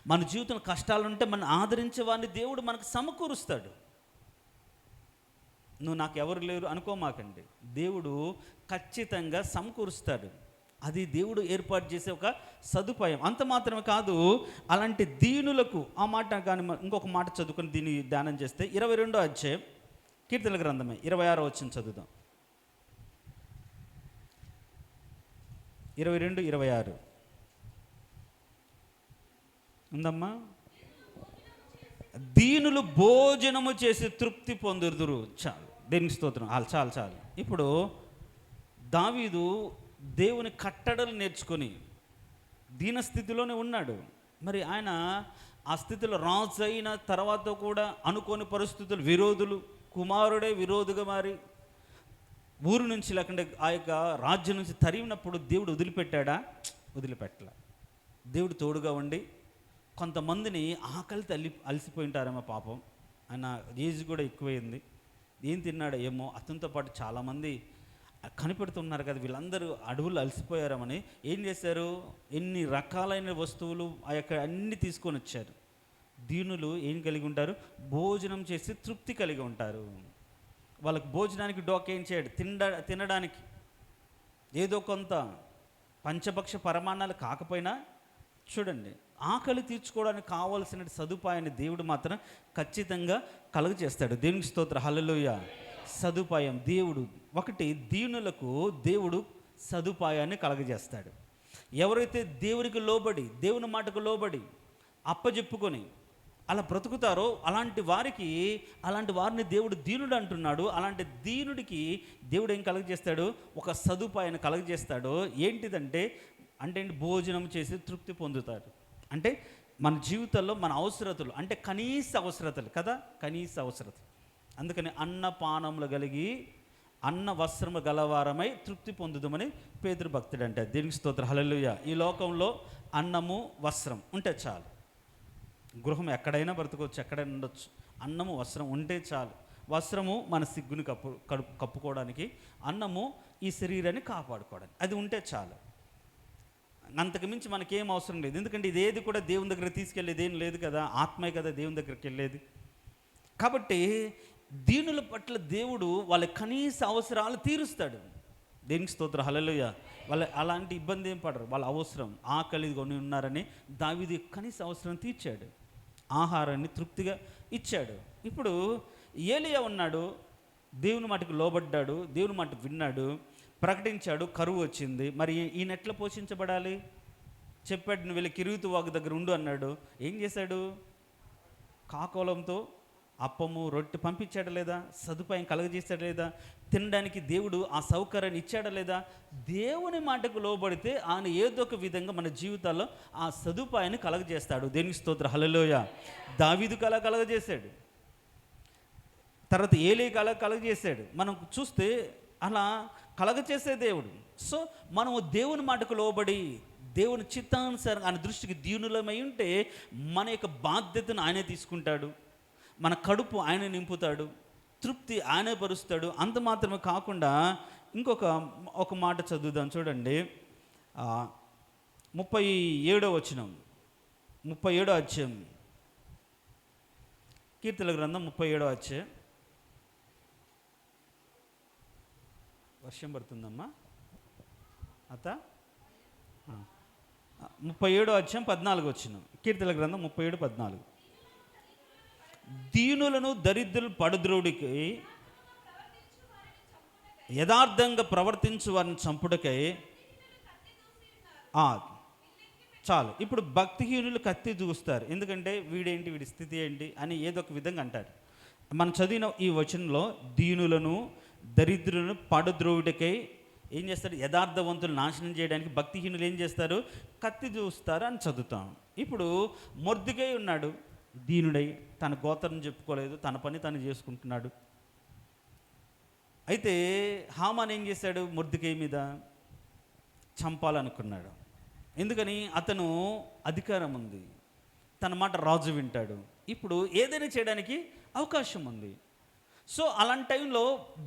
మన జీవితంలో కష్టాలుంటే మనం ఆదరించే వారిని దేవుడు మనకు సమకూరుస్తాడు. నువ్వు నాకు ఎవరు లేరు అనుకోమాకండి, దేవుడు ఖచ్చితంగా సమకూరుస్తాడు. అది దేవుడు ఏర్పాటు చేసే ఒక సదుపాయం. అంత మాత్రమే కాదు, అలాంటి దీనులకు ఆ మాట కానీ ఇంకొక మాట చదువుకొని దీన్ని ధ్యానం చేస్తే 22వ అధ్యాయం కీర్తనల గ్రంథమే 26వ వచనం చదువుదాం. 22-26 ఉందమ్మా. దీనులు భోజనము చేసి తృప్తి పొందుదురు. చాలు, దేనికి స్తోత్రం, చాలు. ఇప్పుడు దావీదు దేవుని కట్టడలు నేర్చుకొని దీనస్థితిలోనే ఉన్నాడు. మరి ఆయన ఆ స్థితిలో రాజు అయిన తర్వాత కూడా అనుకోని పరిస్థితులు, విరోధులు, కుమారుడే విరోధుగా మారి ఊరు నుంచి లేకుండా ఆ యొక్క రాజ్యం నుంచి తరిగినప్పుడు దేవుడు వదిలిపెట్టాడా? వదిలిపెట్టలే. దేవుడు తోడుగా ఉండి కొంతమందిని ఆకలితో అలసిపోయి ఉంటారేమో పాపం. ఆయన ఏజ్ కూడా ఎక్కువైంది, ఏం తిన్నాడో ఏమో. అతనితో పాటు చాలామంది కనిపెడుతున్నారు కదా, వీళ్ళందరూ అడవులు అలసిపోయారమని ఏం చేశారు? ఎన్ని రకాలైన వస్తువులు ఆ యొక్క అన్ని తీసుకొని వచ్చారు. దీనులు ఏం కలిగి ఉంటారు? భోజనం చేసి తృప్తి కలిగి ఉంటారు. వాళ్ళకి భోజనానికి డోకేం చేయడు, తినడానికి ఏదో కొంత పంచభక్ష పరమాణాలు కాకపోయినా చూడండి, ఆకలి తీర్చుకోవడానికి కావాల్సిన సదుపాయాన్ని దేవుడు మాత్రం ఖచ్చితంగా కలుగజేస్తాడు. దేవునికి స్తోత్రం, హల్లెలూయా. సదుపాయం దేవుడు ఒకటి, దీనులకు దేవుడు సదుపాయాన్ని కలగజేస్తాడు. ఎవరైతే దేవునికి లోబడి, దేవుని మాటకు లోబడి అప్పజెప్పుకొని అలా బ్రతుకుతారో అలాంటి వారిని దేవుడు దీనుడు అంటున్నాడు. అలాంటి దీనుడికి దేవుడు ఏం కలుగజేస్తాడు? ఒక సదుపాయాన్ని కలుగజేస్తాడు. ఏంటిదంటే భోజనం చేసి తృప్తి పొందుతాడు. అంటే మన జీవితంలో మన అవసరతలు, అంటే కనీస అవసరతలు కదా, కనీస అవసరతలు. అందుకని అన్నపానములు కలిగి అన్న వస్త్రము గలవారమై తృప్తి పొందుదామని పేతురు భక్తుడు అంటే. దీనికి స్తోత్రం, హల్లెలూయా. ఈ లోకంలో అన్నము వస్త్రం ఉంటే చాలు. గృహం ఎక్కడైనా బ్రతకొచ్చు, ఎక్కడైనా ఉండొచ్చు. అన్నము వస్త్రం ఉంటే చాలు. వస్త్రము మన సిగ్గుని కప్పుకోవడానికి, అన్నము ఈ శరీరాన్ని కాపాడుకోవడానికి, అది ఉంటే చాలు. అంతకుమించి మనకేం అవసరం లేదు. ఎందుకంటే ఇదేది కూడా దేవుని దగ్గర తీసుకెళ్ళేది ఏం లేదు కదా, ఆత్మే కదా దేవుని దగ్గరికి వెళ్ళేది. కాబట్టి దీనుల పట్ల దేవుడు వాళ్ళ కనీస అవసరాలు తీరుస్తాడు. దేనికి స్తోత్రం, హల్లెలూయా. వాళ్ళ అలాంటి ఇబ్బంది ఏం పడరు. వాళ్ళ అవసరం ఆకలి కొని ఉన్నారని దావీదు కనీస అవసరం తీర్చాడు, ఆహారాన్ని తృప్తిగా ఇచ్చాడు. ఇప్పుడు ఏలియా ఉన్నాడు, దేవుని మాటకు లోబడ్డాడు, దేవుని మాట విన్నాడు, ప్రకటించాడు, కరువు వచ్చింది. మరి ఈయన ఎట్లా పోషించబడాలి? చెప్పాడు, నువ్వు వెళ్ళి కిరీతు వాగు దగ్గర ఉండు అన్నాడు. ఏం చేశాడు? కాకోలంతో అప్పము రొట్టె పంపించాడా లేదా? సదుపాయం కలగజేశాడా లేదా? తినడానికి దేవుడు ఆ సౌకర్యాన్ని ఇచ్చాడా లేదా? దేవుని మాటకు లోబడితే ఆయన ఏదో ఒక విధంగా మన జీవితాల్లో ఆ సదుపాయాన్ని కలగజేస్తాడు. దేనికి స్తోత్రం, హల్లెలూయా. దావీదు కలగజేశాడు, తర్వాత ఏలీయా కలగజేశాడు. మనం చూస్తే అలా కలగజేసే దేవుడు. సో మనము దేవుని మాటకు లోబడి దేవుని చిత్తానుసారం ఆయన దృష్టికి దీనులమై ఉంటే మన యొక్క బాధ్యతను ఆయనే తీసుకుంటాడు, మన కడుపు ఆయన నింపుతాడు, తృప్తి ఆయనే పరుస్తాడు. అంత మాత్రమే కాకుండా ఒక మాట చదువుదాం చూడండి. 37వ వచనం, 37వ అధ్యాయం, కీర్తనల గ్రంథం 37వ అధ్యాయం. వర్షం పడుతుందమ్మా అత. 37వ అధ్యాయం 14వ వచనం, కీర్తనల గ్రంథం 37:14. దీనులను దరిద్రులు పడుద్రోడికి, యథార్థంగా ప్రవర్తించు వారిని చంపుటకై. చాలు. ఇప్పుడు భక్తిహీనులు కత్తి దూస్తారు. ఎందుకంటే వీడి స్థితి ఏంటి అని ఏదో ఒక విధంగా అంటారు. మనం చదివిన ఈ వచనంలో దీనులను దరిద్రులను పడుద్రోవుటకై ఏం చేస్తారు? యథార్థవంతులు నాశనం చేయడానికి భక్తిహీనులు ఏం చేస్తారు? కత్తి దూస్తారు అని చదువుతాం. ఇప్పుడు మొర్దెకై ఉన్నాడు, దీనుడై తన గోత్రం చెప్పుకోలేదు, తన పని తను చేసుకుంటున్నాడు. అయితే హామాన్ ఏం చేశాడు? మొర్దెకై మీద చంపాలనుకున్నాడు. ఎందుకని? అతను అధికారం ఉంది, తన మాట రాజు వింటాడు. ఇప్పుడు ఏదైనా చేయడానికి అవకాశం ఉంది. సో అలాంటి టైంలో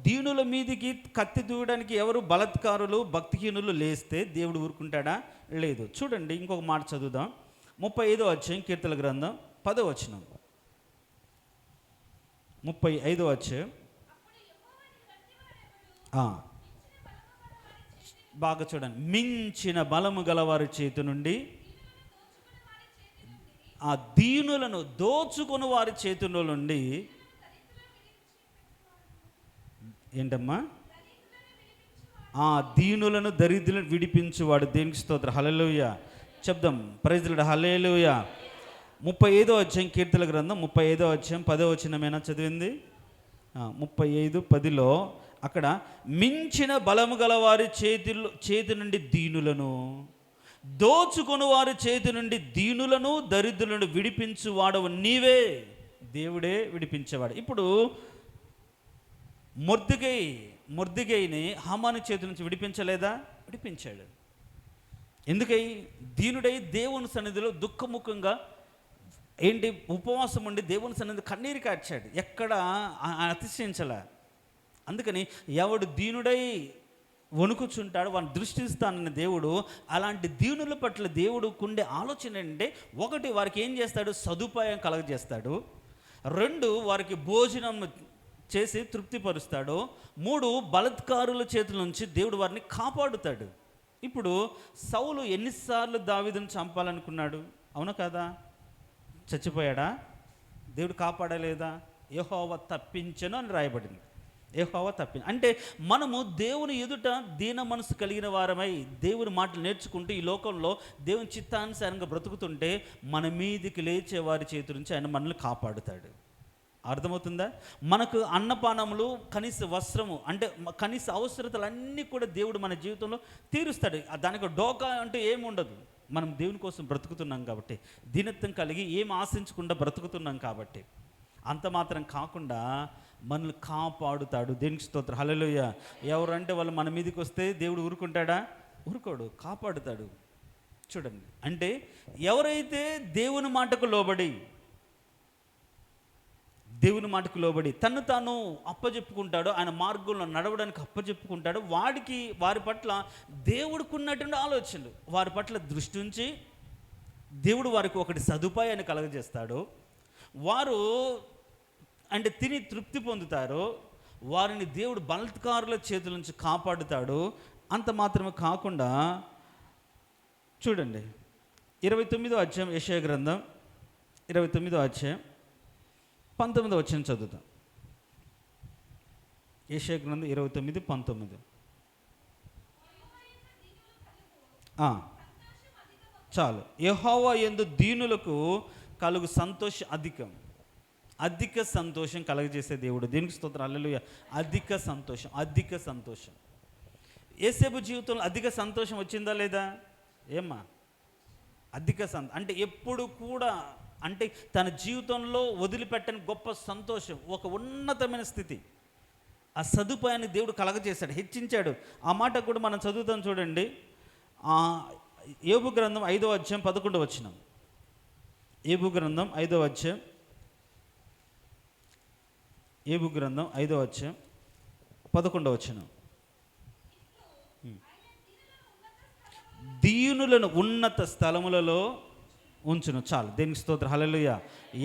దీనుల మీదికి కత్తి దూయడానికి ఎవరు? బలత్కారులు, భక్తిహీనులు లేస్తే దేవుడు ఊరుకుంటాడా? లేదు. చూడండి, ఇంకొక మాట చదువుదాం. 35వ అధ్యాయం, కీర్తనల గ్రంథం 10వ వచనం. 35వ అధ్యాయం. బాగా చూడండి. మించిన బలము గలవారి చేతి నుండి, ఆ దీనులను దోచుకుని వారి చేతుల నుండి. ఏంటమ్మా? ఆ దీనులను దరిద్రులను విడిపించువాడు. దేనికి స్తోత్రం, హల్లెలూయా. చెప్దాం, ప్రైజ్ ది లార్డ్, హల్లెలూయా. 35వ అధ్యాయం, కీర్తనల గ్రంథం 35వ అధ్యాయం 10వ వచనమేనా చదివింది? 35:10లో అక్కడ మించిన బలము గల వారి చేతి నుండి దీనులను, దోచుకొని వారి చేతి నుండి దీనులను దరిద్రులను విడిపించువాడవు నీవే. దేవుడే విడిపించేవాడు. ఇప్పుడు మొర్దెకైని హామాను చేతి నుంచి విడిపించలేదా? విడిపించాడు. ఎందుకై? దీనుడై దేవుని సన్నిధిలో దుఃఖముఖంగా ఉపవాసం ఉండి దేవుని సన్నిధి కన్నీరు కార్చాడు. ఎక్కడ అతిశయించలే. అందుకని ఎవడు దీనుడై వణుకుచుంటాడు వాడిని దృష్టిస్తానన్న దేవుడు. అలాంటి దీనుల పట్ల దేవుడు కుండే ఆలోచన ఏంటంటే, 1 వారికి ఏం చేస్తాడు? సదుపాయం కలగజేస్తాడు. 2 వారికి భోజనం చేసి తృప్తిపరుస్తాడు. 3 బలత్కారుల చేతుల నుంచి దేవుడు వారిని కాపాడుతాడు. ఇప్పుడు సౌలు ఎన్నిసార్లు దావీదును చంపాలనుకున్నాడు? అవునా కదా? చచ్చిపోయాడా? దేవుడు కాపాడలేదా? యెహోవా తప్పించెను అని రాయబడింది. యెహోవా తప్పింది అంటే మనము దేవుని ఎదుట దీన మనసు కలిగిన వారమై దేవుని మాటలు నేర్చుకుంటూ ఈ లోకంలో దేవుని చిత్తానుసారంగా బ్రతుకుతుంటే మన మీదికి లేచే వారి చేతి నుంచి ఆయన మనల్ని కాపాడుతాడు. అర్థమవుతుందా? మనకు అన్నపానములు, కనీస వస్త్రము అంటే కనీస అవసరతలన్నీ కూడా దేవుడు మన జీవితంలో తీరుస్తాడు. దానికి డోకా అంటూ ఏమి ఉండదు. మనం దేవుని కోసం బ్రతుకుతున్నాం కాబట్టి, దీనత్వం కలిగి ఏం ఆశించకుండా బ్రతుకుతున్నాం కాబట్టి. అంత మాత్రం కాకుండా మనల్ని కాపాడుతాడు. దేనికి స్తోత్రం, హల్లెలూయా. ఎవరంటే వాళ్ళు మన మీదకి వస్తే దేవుడు ఊరుకుంటాడా? ఊరుకోడు, కాపాడుతాడు. చూడండి, అంటే ఎవరైతే దేవుని మాటకు లోబడి తను తాను అప్పచెప్పుకుంటాడో, ఆయన మార్గంలో నడవడానికి అప్పచెప్పుకుంటాడో, వారి పట్ల దేవుడికి ఉన్నటువంటి ఆలోచనలు, వారి పట్ల దృష్టి ఉంచి దేవుడు వారికి ఒకటి సదుపాయాన్ని కలగజేస్తాడు. వారు అంటే తిని తృప్తి పొందుతారో వారిని దేవుడు బలాత్కారుల చేతుల నుంచి కాపాడుతాడు. అంత మాత్రమే కాకుండా చూడండి, 29వ అధ్యాయం యెషయా గ్రంథం 29వ అధ్యాయం 19వ వచనం చదువుతాం. యెషయా గ్రంథం 29:19. చాలు. యెహోవా యందు దీనులకు కలుగు సంతోషం అధిక సంతోషం కలగజేసే దేవుడు. దీనికి స్తోత్రం, హల్లెలూయా. అధిక సంతోషం. యేసేపు జీవితంలో అధిక సంతోషం వచ్చిందా లేదా? ఏమ్మా? అంటే ఎప్పుడు కూడా అంటే తన జీవితంలో వదిలిపెట్టని గొప్ప సంతోషం, ఒక ఉన్నతమైన స్థితి, ఆ సదుపాయాన్ని దేవుడు కలగజేశాడు, హెచ్చించాడు. ఆ మాట కూడా మనం చదువుతాం చూడండి. యోబు గ్రంథం 5వ అధ్యాయం 11వ వచనం. యోబు గ్రంథం 5వ అధ్యాయం 11వ వచనం. దీనులను ఉన్నత స్థలములలో ఉంచును. చాలు. దేనికి స్తోత్రం, హల్లెలూయా.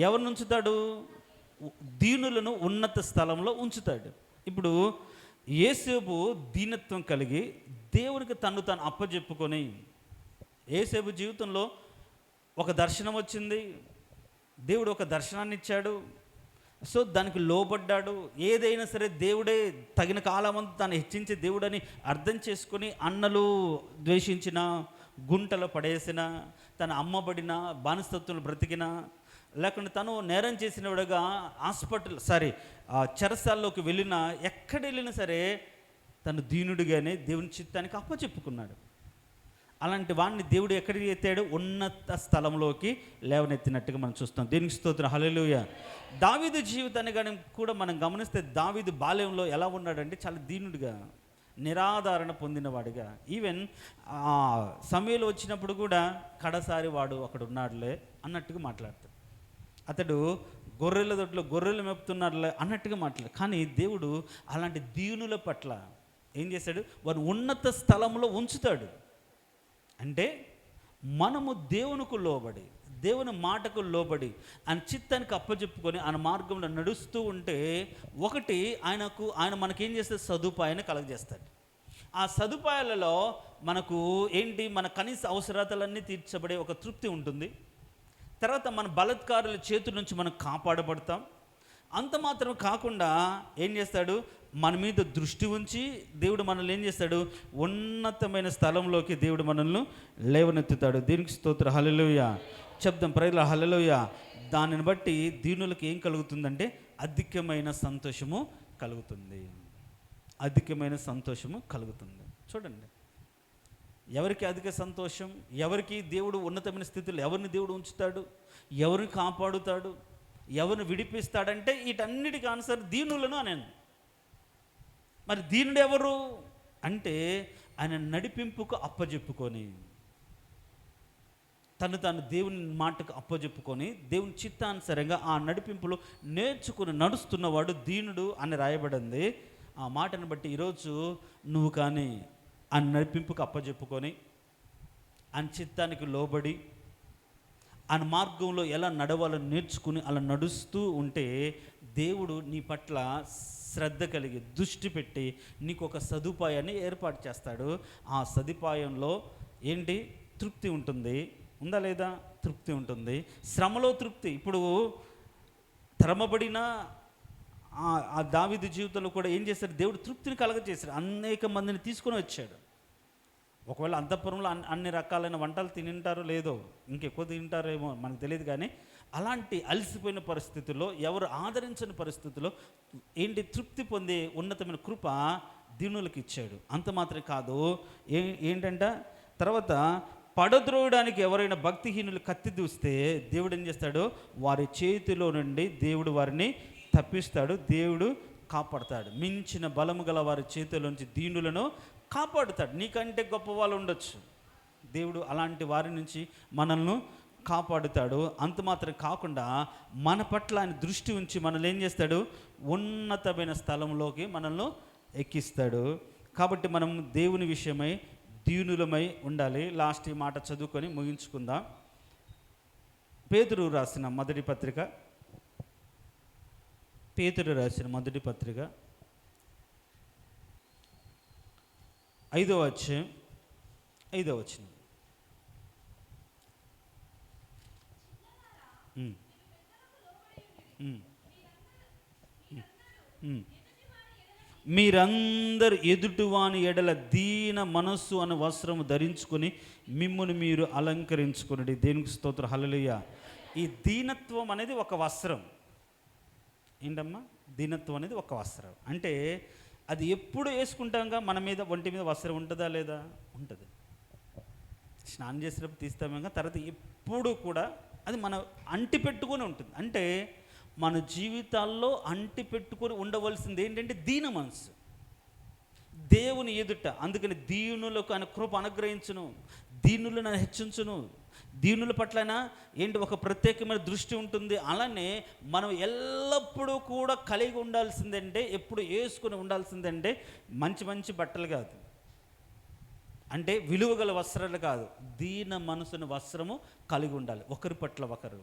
ఎవరిని ఉంచుతాడు? దీనులను ఉన్నత స్థలంలో ఉంచుతాడు. ఇప్పుడు యేసేపు దీనత్వం కలిగి దేవునికి తను తాను అప్పచెప్పుకొని, యేసేపు జీవితంలో ఒక దర్శనం వచ్చింది, దేవుడు ఒక దర్శనాన్ని ఇచ్చాడు. సో దానికి లోబడ్డాడు. ఏదైనా సరే దేవుడే తగిన కాలమంతా తను హెచ్చించే దేవుడని అర్థం చేసుకొని, అన్నలు ద్వేషించిన, గుంటలో పడేసిన, తను అమ్మబడిన, బానిసత్వంలో బ్రతికిన, లేకుంటే తను నేరం చేసినవాడుగా చెరసాల్లోకి వెళ్ళిన, ఎక్కడ వెళ్ళినా సరే తను దీనుడిగానే దేవుని చిత్తానికి అప్పచెప్పుకున్నాడు. అలాంటి వాడిని దేవుడు ఎక్కడికి ఎత్తాడు? ఉన్నత స్థలంలోకి లేవనెత్తినట్టుగా మనం చూస్తాం. దీనికి స్తోత్రం, హల్లెలూయా. దావీదు జీవితాన్ని కానీ కూడా మనం గమనిస్తే, దావీదు బాల్యంలో ఎలా ఉన్నాడంటే చాలా దీనుడిగా, నిరాధారణ పొందినవాడిగా. ఈవెన్ సమయంలో వచ్చినప్పుడు కూడా కడసారి వాడు అక్కడ ఉన్నాడులే అన్నట్టుగా మాట్లాడతాడు. అతడు గొర్రెల దొడ్లో గొర్రెలు మెప్పుతున్నాడులే అన్నట్టుగా మాట్లాడు. కానీ దేవుడు అలాంటి దీనుల పట్ల ఏం చేశాడు? వారు ఉన్నత స్థలంలో ఉంచుతాడు. అంటే మనము దేవునికి లోబడి, దేవుని మాటకు లోబడి, ఆయన చిత్తానికి అప్పచెప్పుకొని ఆయన మార్గంలో నడుస్తూ ఉంటే, ఒకటి ఆయన మనకేం చేస్తే సదుపాయాన్ని కలగజేస్తాడు. ఆ సదుపాయాలలో మనకు ఏంటి? మన కనీస అవసరాలన్నీ తీర్చబడే ఒక తృప్తి ఉంటుంది. తర్వాత మన బలాత్కారుల చేతుల నుంచి మనం కాపాడబడతాం. అంత మాత్రం కాకుండా ఏం చేస్తాడు? మన మీద దృష్టి ఉంచి దేవుడు మనల్ని ఏం చేస్తాడు? ఉన్నతమైన స్థలంలోకి దేవుడు మనల్ని లేవనెత్తుతాడు. దీనికి స్తోత్రం, హల్లెలూయా. చెప్దాం ప్రైజ్లా, హల్లెలూయా. దానిని బట్టి దీనులకు ఏం కలుగుతుందంటే అధికమైన సంతోషము కలుగుతుంది. చూడండి, ఎవరికి అధిక సంతోషం? ఎవరికి దేవుడు ఉన్నతమైన స్థితిలో ఎవరిని దేవుడు ఉంచుతాడు? ఎవరిని కాపాడుతాడు? ఎవరిని విడిపిస్తాడంటే వీటన్నిటికీ ఆన్సర్ దీనులను అనేను. మరి దీనుడు ఎవరు అంటే, ఆయన నడిపింపుకు అప్పజెప్పుకొని, తాను దేవుని మాటకు అప్పజెప్పుకొని, దేవుని చిత్తానుసారంగా ఆ నడిపింపులో నేర్చుకుని నడుస్తున్నవాడు దీనుడు అని రాయబడింది. ఆ మాటను బట్టి ఈరోజు నువ్వు కానీ ఆ నడిపింపుకు అప్పజెప్పుకొని, ఆయన చిత్తానికి లోబడి, ఆయన మార్గంలో ఎలా నడవాలని నేర్చుకుని అలా నడుస్తూ ఉంటే, దేవుడు నీ పట్ల శ్రద్ధ కలిగి దృష్టి పెట్టి నీకు ఒక సదుపాయాన్ని ఏర్పాటు చేస్తాడు. ఆ సదుపాయంలో ఏంటి? తృప్తి ఉంటుంది. ఉందా లేదా? తృప్తి ఉంటుంది. శ్రమలో తృప్తి. ఇప్పుడు శ్రమబడిన ఆ దావీదు జీవితంలో కూడా ఏం చేశారు, దేవుడు తృప్తిని కలగజేశారు, అనేక మందిని తీసుకొని వచ్చాడు. ఒకవేళ అంతఃపురంలో అన్ని రకాలైన వంటలు తింటారో లేదో, ఇంకెక్కువ తింటారేమో మనకు తెలియదు, కానీ అలాంటి అలసిపోయిన పరిస్థితుల్లో, ఎవరు ఆదరించని పరిస్థితుల్లో ఏంటి తృప్తి పొందే ఉన్నతమైన కృప దీనులకు ఇచ్చాడు. అంత మాత్రమే కాదు, ఏంటంట తర్వాత పడద్రోయడానికి ఎవరైనా భక్తిహీనులు కత్తి దూస్తే దేవుడు ఏం చేస్తాడు, వారి చేతిలో నుండి దేవుడు వారిని తప్పిస్తాడు, దేవుడు కాపాడుతాడు. మించిన బలము గల వారి చేతిలోంచి దీనులను కాపాడుతాడు. నీకంటే గొప్ప వాళ్ళు ఉండొచ్చు, దేవుడు అలాంటి వారి నుంచి మనల్ని కాపాడుతాడు. అంత మాత్రం కాకుండా మన పట్ల ఆయన దృష్టి ఉంచి మనల్ని ఏం చేస్తాడు, ఉన్నతమైన స్థలంలోకి మనల్ని ఎక్కిస్తాడు. కాబట్టి మనం దేవుని విషయమై దీనులమై ఉండాలి. లాస్ట్ ఈ మాట చదువుకొని ముగించుకుందాం. పేతురు రాసిన మొదటి పత్రిక 5వ అధ్యాయం 5వ వచనం. మీరందరు ఎదుటివాని ఎడల దీన మనస్సు అనే వస్త్రము ధరించుకొని మిమ్మును మీరు అలంకరించుకునండి. దేవునికి స్తోత్రం, హల్లెలూయా. ఈ దీనత్వం అనేది ఒక వస్త్రం. ఏంటమ్మా, దీనత్వం అనేది ఒక వస్త్రం అంటే అది ఎప్పుడు వేసుకుంటాంగా, మన మీద ఒంటి మీద వస్త్రం ఉంటుందా లేదా? ఉంటుంది. స్నానం చేసినప్పుడు తీస్తామేగా, తర్వాత ఎప్పుడు కూడా అది మన అంటి పెట్టుకొని ఉంటుంది. అంటే మన జీవితాల్లో అంటి పెట్టుకొని ఉండవలసింది ఏంటంటే దీన మనసు, దేవుని ఎదుట. అందుకని దీనులకు ఆయన కృప అనుగ్రహించును, దీనులను హెచ్చించును, దీనుల పట్లైనా ఏంటి ఒక ప్రత్యేకమైన దృష్టి ఉంటుంది. అలానే మనం ఎల్లప్పుడూ కూడా కలిగి ఉండాల్సిందంటే, ఎప్పుడు వేసుకొని ఉండాల్సిందంటే మంచి మంచి బట్టలు కాదు, అంటే విలువగల వస్త్రాలు కాదు, దీన మనసుని వస్త్రము కలిగి ఉండాలి. ఒకరి పట్ల ఒకరు,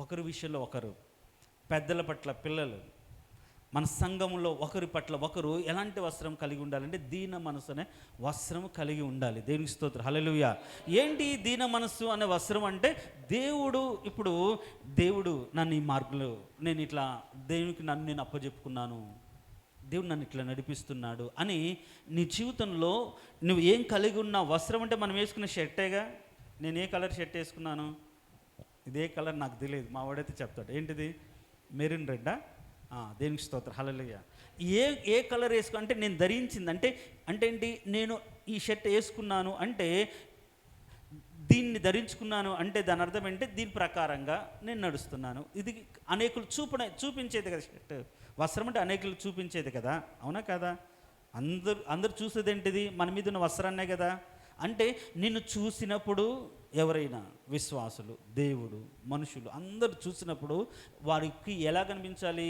ఒకరి విషయంలో ఒకరు, పెద్దల పట్ల పిల్లలు, మన సంఘంలో ఒకరి పట్ల ఒకరు ఎలాంటి వస్త్రం కలిగి ఉండాలంటే దీన మనసు అనే వస్త్రం కలిగి ఉండాలి. దేవునికి స్తోత్రం, హల్లెలూయా. ఏంటి దీన మనస్సు అనే వస్త్రం అంటే, దేవుడు నన్ను ఈ మార్గంలో నేను ఇట్లా దేవునికి నన్ను నేను అప్పచెప్పుకున్నాను, దేవుడు నన్ను ఇట్లా నడిపిస్తున్నాడు అని నీ జీవితంలో నువ్వు ఏం కలిగి ఉన్న వస్త్రం అంటే, మనం వేసుకున్న షర్టేగా. నేను ఏ కలర్ షర్ట్ వేసుకున్నాను, ఇదే కలర్ నాకు తెలియదు, మా వాడైతే చెప్తాడు, ఏంటిది మెరూన్ రెడ్డా? దేవునికి స్తోత్రం, హల్లెలూయా. ఏ కలర్ వేసుకో అంటే నేను ధరించింది అంటే ఏంటి, నేను ఈ షర్ట్ వేసుకున్నాను అంటే, దీన్ని ధరించుకున్నాను అంటే దాని అర్థం ఏంటి, దీని ప్రకారంగా నేను నడుస్తున్నాను. ఇది అనేకులు చూపించేది కదా షర్ట్, వస్త్రం అంటే అనేకులు చూపించేది కదా, అవునా కదా? అందరు చూసేది ఏంటిది, మన మీద ఉన్న వస్త్రాన్నే కదా. అంటే నిన్ను చూసినప్పుడు ఎవరైనా విశ్వాసులు, దేవుడు, మనుషులు అందరూ చూసినప్పుడు వారికి ఎలా కనిపించాలి,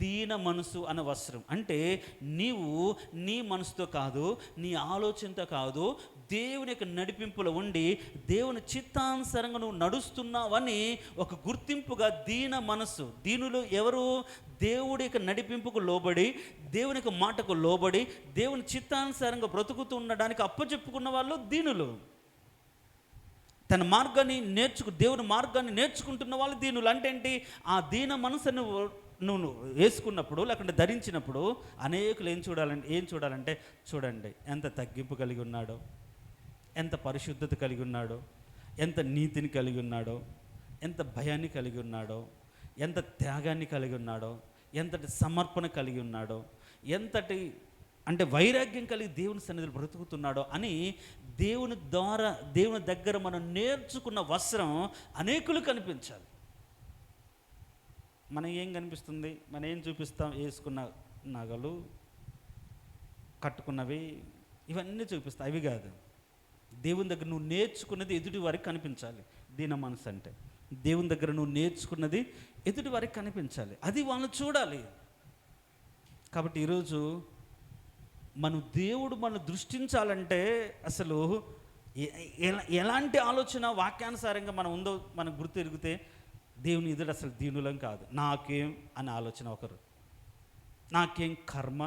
దీన మనసు అనే వస్త్రం. అంటే నీవు నీ మనసుతో కాదు, నీ ఆలోచనతో కాదు, దేవుని యొక్క నడిపింపులో ఉండి దేవుని చిత్తానుసారంగా నువ్వు నడుస్తున్నావని ఒక గుర్తింపుగా దీన మనసు. దీనులు ఎవరు, దేవుడి యొక్క నడిపింపుకు లోబడి, దేవుని యొక్క మాటకు లోబడి, దేవుని చిత్తానుసారంగా బ్రతుకుతూ ఉండడానికి అప్పచెప్పుకున్న వాళ్ళు దీనులు. తన మార్గాన్ని దేవుని మార్గాన్ని నేర్చుకుంటున్న వాళ్ళు దీనులు. అంటే ఏంటి, ఆ దీన మనసును నువ్వు వేసుకున్నప్పుడు లేకుంటే ధరించినప్పుడు అనేకులు ఏం చూడాలంటే చూడండి ఎంత తగ్గింపు కలిగి ఉన్నాడో, ఎంత పరిశుద్ధత కలిగి ఉన్నాడో, ఎంత నీతిని కలిగి ఉన్నాడో, ఎంత భయాన్ని కలిగి ఉన్నాడో, ఎంత త్యాగాన్ని కలిగి ఉన్నాడో, ఎంతటి సమర్పణ కలిగి ఉన్నాడో, ఎంతటి అంటే వైరాగ్యం కలిగి దేవుని సన్నిధిలో బ్రతుకుతున్నాడో అని దేవుని దగ్గర మనం నేర్చుకున్న వస్త్రం అనేకులు కనిపించాలి. మనం ఏం కనిపిస్తుంది, మనం ఏం చూపిస్తాం, వేసుకున్న నగలు, కట్టుకున్నవి, ఇవన్నీ చూపిస్తాం. అవి కాదు, దేవుని దగ్గర నువ్వు నేర్చుకున్నది ఎదుటి వారికి కనిపించాలి. దీన మనసు అంటే దేవుని దగ్గర నువ్వు నేర్చుకున్నది ఎదుటి వారికి కనిపించాలి, అది వాళ్ళు చూడాలి. కాబట్టి ఈరోజు దేవుడు మనం దృష్టించాలంటే అసలు ఎలాంటి ఆలోచన వాక్యానుసారంగా మనం ఉందో మనకు గుర్తెరిగితే దేవుని ఎదుట అసలు దీనులం కాదు. నాకేం అనే ఆలోచన ఒకరు, నాకేం కర్మ,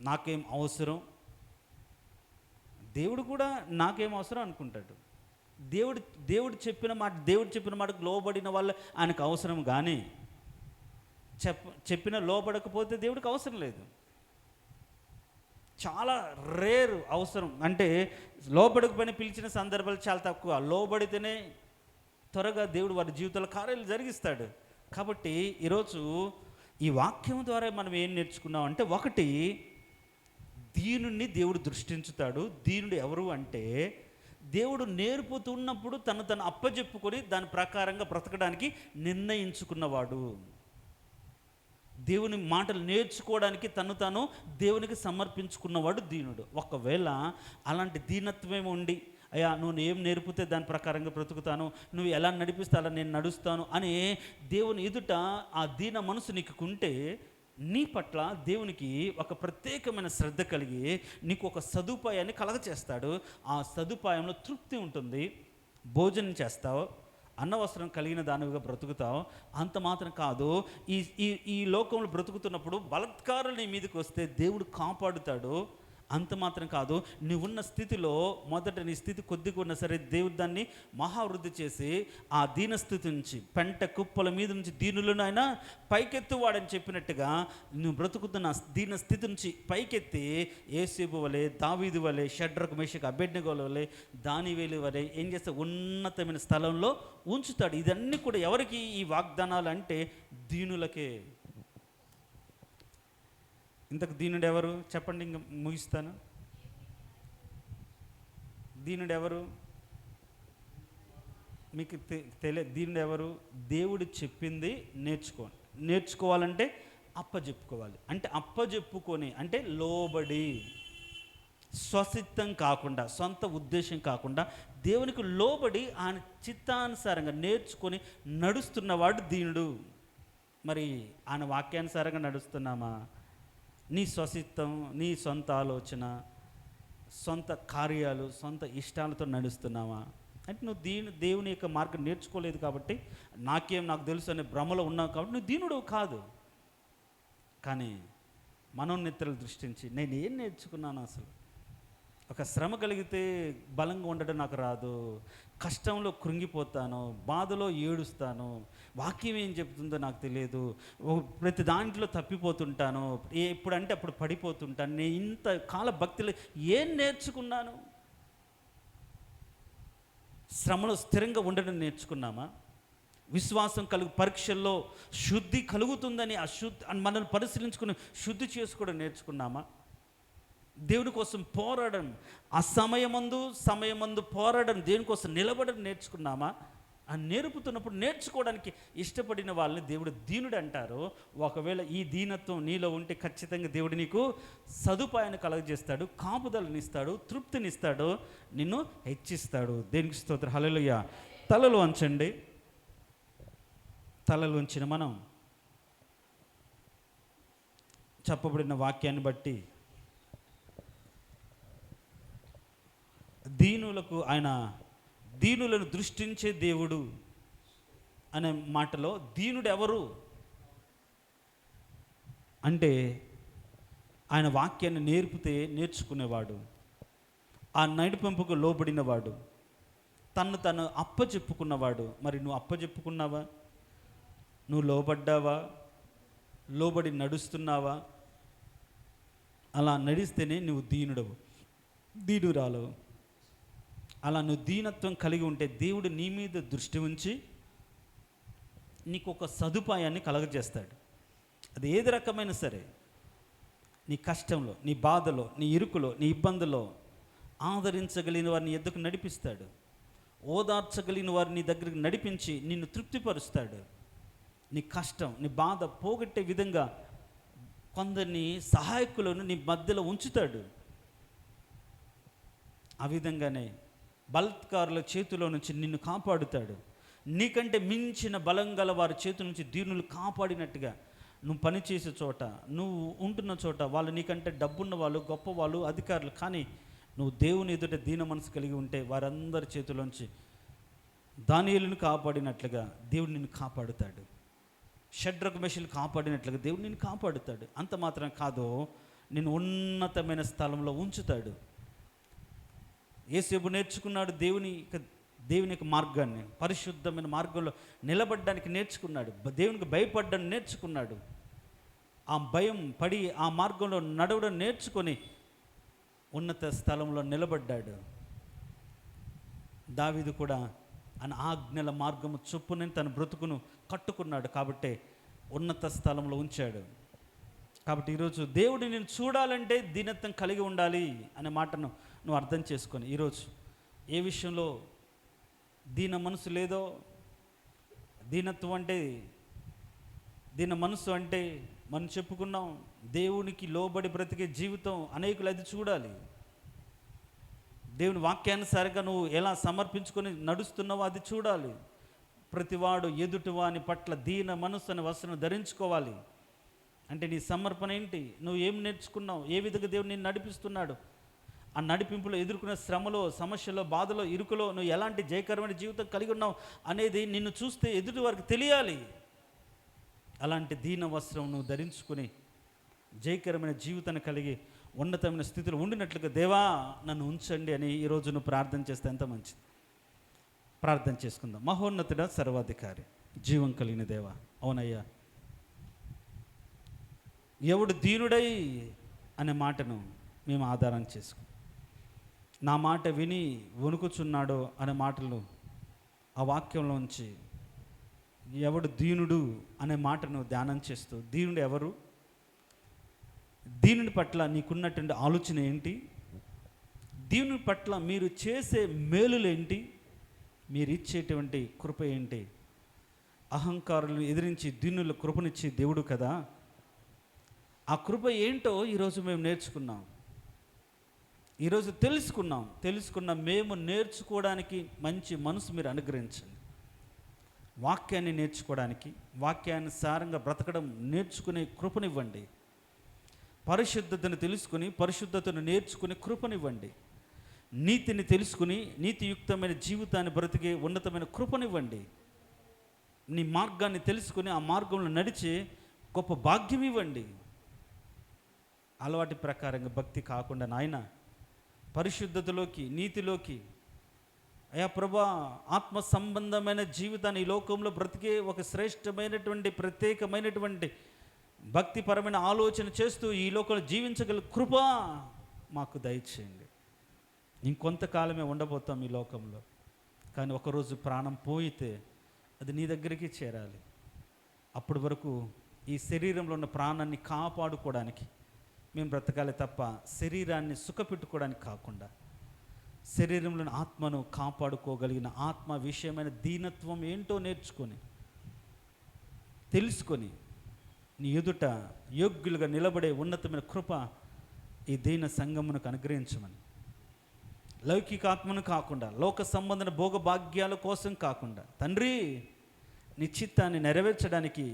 నాకేం అవసరం. దేవుడు కూడా నాకేం అవసరం అనుకుంటాడు. దేవుడు చెప్పిన మాటకు లోబడిన వాళ్ళు ఆయనకు అవసరం. కానీ చెప్పిన లోబడకపోతే దేవుడికి అవసరం లేదు. చాలా రేరు అవసరం, అంటే లోబడకపోయినా పిలిచిన సందర్భాలు చాలా తక్కువ. లోబడితేనే త్వరగా దేవుడు వారి జీవితాల కార్యాలు జరిగిస్తాడు. కాబట్టి ఈరోజు ఈ వాక్యం ద్వారా మనం ఏం నేర్చుకున్నాం అంటే, ఒకటి, దీనుణ్ణి దేవుడు దృష్టించుతాడు. దీనుడు ఎవరు అంటే, దేవుడు నేర్పుతున్నప్పుడు తను అప్పజెప్పుకొని దాని ప్రకారంగా బ్రతకడానికి నిర్ణయించుకున్నవాడు. దేవుని మాటలు నేర్చుకోవడానికి తాను దేవునికి సమర్పించుకున్నవాడు దీనుడు. ఒకవేళ అలాంటి దీనత్వమే ఉండి, అయ్యా నువ్వు ఏం నేర్పితే దాని ప్రకారంగా బ్రతుకుతాను, నువ్వు ఎలా నడిపిస్తే అలా నేను నడుస్తాను అని దేవుని ఎదుట ఆ దీన మనసు నీకు ఉంటే, నీ పట్ల దేవునికి ఒక ప్రత్యేకమైన శ్రద్ధ కలిగి నీకు ఒక సదుపాయాన్ని కలగచేస్తాడు. ఆ సదుపాయంలో తృప్తి ఉంటుంది. భోజనం చేస్తావు, అన్నవసరం కలిగిన దానివిగా బ్రతుకుతావు. అంత మాత్రం కాదు, ఈ ఈ ఈ లోకంలో బ్రతుకుతున్నప్పుడు బలత్కారాలు నీ మీదకి వస్తే దేవుడు కాపాడుతాడు. అంత మాత్రం కాదు, నువ్వున్న స్థితిలో మొదట నీ స్థితి కొద్దిగా ఉన్నా సరే దేవుడు దాన్ని మహావృద్ధి చేసి ఆ దీనస్థితి నుంచి, పెంట కుప్పల మీద నుంచి దీనులను ఆయన పైకెత్తువాడని చెప్పినట్టుగా నువ్వు బ్రతుకుతున్న దీన స్థితి నుంచి పైకెత్తి యేసేపు వలె, దావీదు వలె, షడ్రకు, మేషకు, అబేద్నెగో వలె, దానియేలు వలె ఏం చేస్తే ఉన్నతమైన స్థలంలో ఉంచుతాడు. ఇదన్నీ కూడా ఎవరికి ఈ వాగ్దానాలు అంటే దీనులకే. ఇంతకు దీనుడు ఎవరు చెప్పండి, ఇంక ముగిస్తాను. దీనుడు ఎవరు మీకు దీనుడు ఎవరు? దేవుడు చెప్పింది నేర్చుకోవాలంటే అప్పజెప్పుకోవాలి. అంటే అప్పజెప్పుకొని అంటే లోబడి, స్వసిద్ధం కాకుండా, సొంత ఉద్దేశం కాకుండా దేవునికి లోబడి ఆయన చిత్తానుసారంగా నేర్చుకొని నడుస్తున్నవాడు దీనుడు. మరి ఆయన వాక్యానుసారంగా నడుస్తున్నామా? నీ స్వసిద్ధం, నీ సొంత ఆలోచన, సొంత కార్యాలు, సొంత ఇష్టాలతో నడుస్తున్నావా? అంటే నువ్వు దేవుని యొక్క మార్గం నేర్చుకోలేదు కాబట్టి, నాకు తెలుసు అనే భ్రమలో ఉన్నావు కాబట్టి నువ్వు దీనుడు కాదు. కానీ మనోన్నతులు దృష్టించి నేను ఏం నేర్చుకున్నాను అసలు? ఒక శ్రమ కలిగితే బలంగా ఉండడం నాకు రాదు, కష్టంలో కృంగిపోతాను, బాధలో ఏడుస్తాను, వాక్యం ఏం చెప్తుందో నాకు తెలియదు, ప్రతి దాంట్లో తప్పిపోతుంటాను, ఎప్పుడంటే అప్పుడు పడిపోతుంటాను. నేను ఇంత కాల భక్తిలో ఏం నేర్చుకున్నాను? శ్రమలో స్థిరంగా ఉండడం నేర్చుకున్నామా? విశ్వాసం పరీక్షల్లో శుద్ధి కలుగుతుందని మనల్ని పరిశీలించుకుని శుద్ధి చేసుకోవడం నేర్చుకున్నామా? దేవుని కోసం పోరాడడం, ఆ సమయమందు పోరాడడం, దేనికోసం నిలబడడం నేర్చుకున్నామా? ఆ నేర్పుతున్నప్పుడు నేర్చుకోవడానికి ఇష్టపడిన వాళ్ళని దేవుడు దీనుడు అంటారు. ఒకవేళ ఈ దీనత్వం నీలో ఉంటే ఖచ్చితంగా దేవుడు నీకు సదుపాయాన్ని కలుగజేస్తాడు, కాపుదలనిస్తాడు, తృప్తినిస్తాడు, నిన్ను హెచ్చిస్తాడు. దేనికి స్తోత్రం, హల్లెలూయా. తలలు వంచండి. తలలు వంచిన మనం చెప్పబడిన వాక్యాన్ని బట్టి దీనులను దృష్టించే దేవుడు అనే మాటలో దీనుడు ఎవరు అంటే, ఆయన వాక్యాన్ని నేర్చుకునేవాడు, ఆ నడిపింపుకు లోబడినవాడు, తను అప్పచెప్పుకున్నవాడు. మరి నువ్వు అప్పచెప్పుకున్నావా? నువ్వు లోబడ్డావా? లోబడి నడుస్తున్నావా? అలా నడిస్తేనే నువ్వు దీనురాలు. అలా నువ్వు దీనత్వం కలిగి ఉంటే దేవుడు నీ మీద దృష్టి ఉంచి నీకు ఒక సదుపాయాన్ని కలగజేస్తాడు. అది ఏది రకమైన సరే, నీ కష్టంలో, నీ బాధలో, నీ ఇరుకులో, నీ ఇబ్బందులో ఆదరించగలిగిన వారిని ఎద్దుకు నడిపిస్తాడు. ఓదార్చగలిగిన వారిని దగ్గరికి నడిపించి నిన్ను తృప్తిపరుస్తాడు. నీ కష్టం, నీ బాధ పోగొట్టే విధంగా కొందరిని సహాయకులను నీ మధ్యలో ఉంచుతాడు. ఆ విధంగానే బలత్కారుల చేతిలో నుంచి నిన్ను కాపాడుతాడు. నీకంటే మించిన బలం గల వారి చేతి నుంచి దీనులు కాపాడినట్టుగా నువ్వు పనిచేసే చోట, నువ్వు ఉంటున్న చోట, వాళ్ళు నీకంటే డబ్బున్న వాళ్ళు, గొప్పవాళ్ళు, అధికారులు, కానీ నువ్వు దేవుని ఎదుట దీన మనసు కలిగి ఉంటే వారందరి చేతిలోంచి దానియేలును కాపాడినట్లుగా దేవుడు నిన్ను కాపాడుతాడు. షడ్రకు, మేషకులు కాపాడినట్లుగా దేవుడు నిన్ను కాపాడుతాడు. అంత మాత్రం కాదు, నిన్ను ఉన్నతమైన స్థలంలో ఉంచుతాడు. యేసేపు నేర్చుకున్నాడు దేవుని యొక్క మార్గాన్ని, పరిశుద్ధమైన మార్గంలో నిలబడడానికి నేర్చుకున్నాడు. దేవునికి భయపడడం నేర్చుకున్నాడు. ఆ భయం పడి ఆ మార్గంలో నడవడం నేర్చుకొని ఉన్నత స్థలంలో నిలబడ్డాడు. దావీదు కూడా ఆయన ఆజ్ఞల మార్గము చొప్పున తన బ్రతుకును కట్టుకున్నాడు కాబట్టే ఉన్నత స్థలంలో ఉంచాడు. కాబట్టి ఈరోజు దేవుడు నేను చూడాలంటే దీనత్వం కలిగి ఉండాలి అనే మాటను నువ్వు అర్థం చేసుకొని, ఈరోజు ఏ విషయంలో దీన మనసు లేదో, దీనత్వం అంటే దీన మనసు అంటే మనం చెప్పుకున్నాం, దేవునికి లోబడి బ్రతికే జీవితం అనేకులు అది చూడాలి. దేవుని వాక్యానుసారంగా నువ్వు ఎలా సమర్పించుకొని నడుస్తున్నావో అది చూడాలి. ప్రతివాడు ఎదుటివాని పట్ల దీన మనస్సు అనే వస్త్రం ధరించుకోవాలి. అంటే నీ సమర్పణ ఏంటి? నువ్వు ఏం నేర్చుకున్నావు? ఏ విధంగా దేవుడు నిన్ను నడిపిస్తున్నాడు? ఆ నడిపింపులో ఎదుర్కొనే శ్రమలో, సమస్యలో, బాధలో, ఇరుకులో నువ్వు ఎలాంటి జయకరమైన జీవితం కలిగి ఉన్నావు అనేది నిన్ను చూస్తే ఎదుటి వారికి తెలియాలి. అలాంటి దీన వస్త్రం నువ్వు ధరించుకుని జయకరమైన జీవితాన్ని కలిగి ఉన్నతమైన స్థితిలో ఉండినట్లుగా దేవా నన్ను ఉంచండి అని ఈరోజు నువ్వు ప్రార్థన చేస్తే ఎంత మంచిది. ప్రార్థన చేసుకుందాం. మహోన్నతుడ, సర్వాధికారి, జీవం కలిగిన దేవా, అవునయ్యా, ఎవడు దీనుడై అనే మాటను మేము ఆధారం చేసుకుని, నా మాట విని వణుకుచున్నాడో అనే మాటలు ఆ వాక్యంలో ఉంచి, ఎవడు దీనుడు అనే మాటను ధ్యానం చేస్తూ, దీనుడు ఎవరు, దీనుడి పట్ల నీకున్నటువంటి ఆలోచన ఏంటి, దీనుడి పట్ల మీరు చేసే మేలులు ఏంటి, మీరు ఇచ్చేటువంటి కృప ఏంటి, అహంకారులను ఎదిరించి దీనుల కృపనిచ్చే దేవుడు కదా, ఆ కృప ఏంటో ఈరోజు మేము నేర్చుకున్నాం. ఈరోజు తెలుసుకున్న మేము నేర్చుకోవడానికి మంచి మనసు మీరు అనుగ్రహించండి. వాక్యాన్ని నేర్చుకోవడానికి, వాక్యానుసారంగా బ్రతకడం నేర్చుకునే కృపనివ్వండి. పరిశుద్ధతను తెలుసుకుని పరిశుద్ధతను నేర్చుకునే కృపనివ్వండి. నీతిని తెలుసుకుని నీతియుక్తమైన జీవితాన్ని బ్రతికే ఉన్నతమైన కృపనివ్వండి. నీ మార్గాన్ని తెలుసుకుని ఆ మార్గంలో నడిచే గొప్ప భాగ్యం ఇవ్వండి. అలవాటి ప్రకారంగా భక్తి కాకుండా నాయన పరిశుద్ధతలోకి, నీతిలోకి, అయా ప్రభా, ఆత్మ సంబంధమైన జీవితాన్ని ఈ లోకంలో బ్రతికే ఒక శ్రేష్టమైనటువంటి ప్రత్యేకమైనటువంటి భక్తిపరమైన ఆలోచన చేస్తూ ఈ లోకంలో జీవించగల కృప మాకు దయచేయండి. ఇంకొంతకాలమే ఉండబోతాం ఈ లోకంలో, కానీ ఒకరోజు ప్రాణం పోయితే అది నీ దగ్గరికి చేరాలి. అప్పటి వరకు ఈ శరీరంలో ఉన్న ప్రాణాన్ని కాపాడుకోవడానికి మేము బ్రతకాలి తప్ప శరీరాన్ని సుఖపెట్టుకోవడానికి కాకుండా, శరీరంలోని ఆత్మను కాపాడుకోగలిగిన ఆత్మ విషయమైన దీనత్వం ఏంటో నేర్చుకొని తెలుసుకొని నీ ఎదుట యోగ్యులుగా నిలబడే ఉన్నతమైన కృప ఈ దీన సంఘమునకు అనుగ్రహించమని, లౌకిక ఆత్మను కాకుండా, లోక సంబంధన భోగభాగ్యాల కోసం కాకుండా, తండ్రి నీ చిత్తాన్ని నెరవేర్చడానికి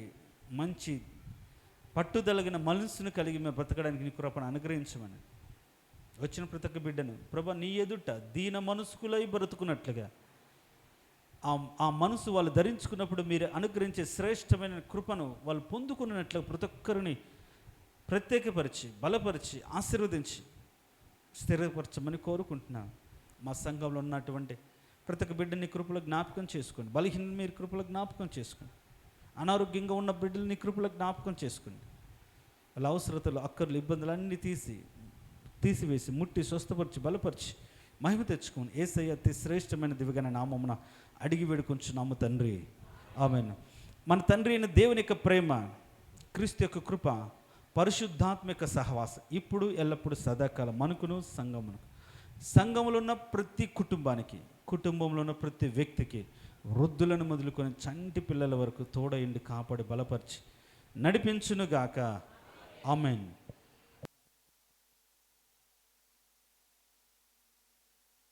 మంచి పట్టుదలగిన మనసును కలిగి మేము బ్రతకడానికి నీ కృపను అనుగ్రహించమని, వచ్చిన ప్రతి ఒక్క బిడ్డను ప్రభా నీ ఎదుట దీన మనసుకులై బ్రతుకున్నట్లుగా ఆ మనసు వాళ్ళు ధరించుకున్నప్పుడు మీరు అనుగ్రహించే శ్రేష్టమైన కృపను వాళ్ళు పొందుకున్నట్లు ప్రతి ఒక్కరిని ప్రత్యేకపరిచి, బలపరిచి, ఆశీర్వదించి స్థిరపరచమని కోరుకుంటున్నాను. మా సంఘంలో ఉన్నటువంటి ప్రతి ఒక్క బిడ్డని కృపలో జ్ఞాపకం చేసుకోండి. బలహీన మీరు కృపలో జ్ఞాపకం చేసుకోండి. అనారోగ్యంగా ఉన్న బిడ్డలని కృపలో జ్ఞాపకం చేసుకోండి. వాళ్ళ అవసరతలు, అక్కర్లు, ఇబ్బందులన్నీ తీసివేసి ముట్టి స్వస్థపరిచి బలపరిచి మహిమ తెచ్చుకోండి. యేసయ్య అతి శ్రేష్టమైన దివ్యమైన నామమున అడిగి వేడుకొంచున్నాము తండ్రి, ఆమేన్. మన తండ్రి అయిన దేవుని యొక్క ప్రేమ, క్రీస్తు యొక్క కృప, పరిశుద్ధాత్మిక సహవాసం ఇప్పుడు ఎల్లప్పుడూ సదాకాలం మనకును సంఘములో ఉన్న ప్రతి కుటుంబానికి, కుటుంబంలో ఉన్న ప్రతి వ్యక్తికి, వృద్ధులను మొదలుకొని చంటి పిల్లల వరకు తోడయండి, కాపాడి, బలపరిచి నడిపించునుగాక. ఆమేన్.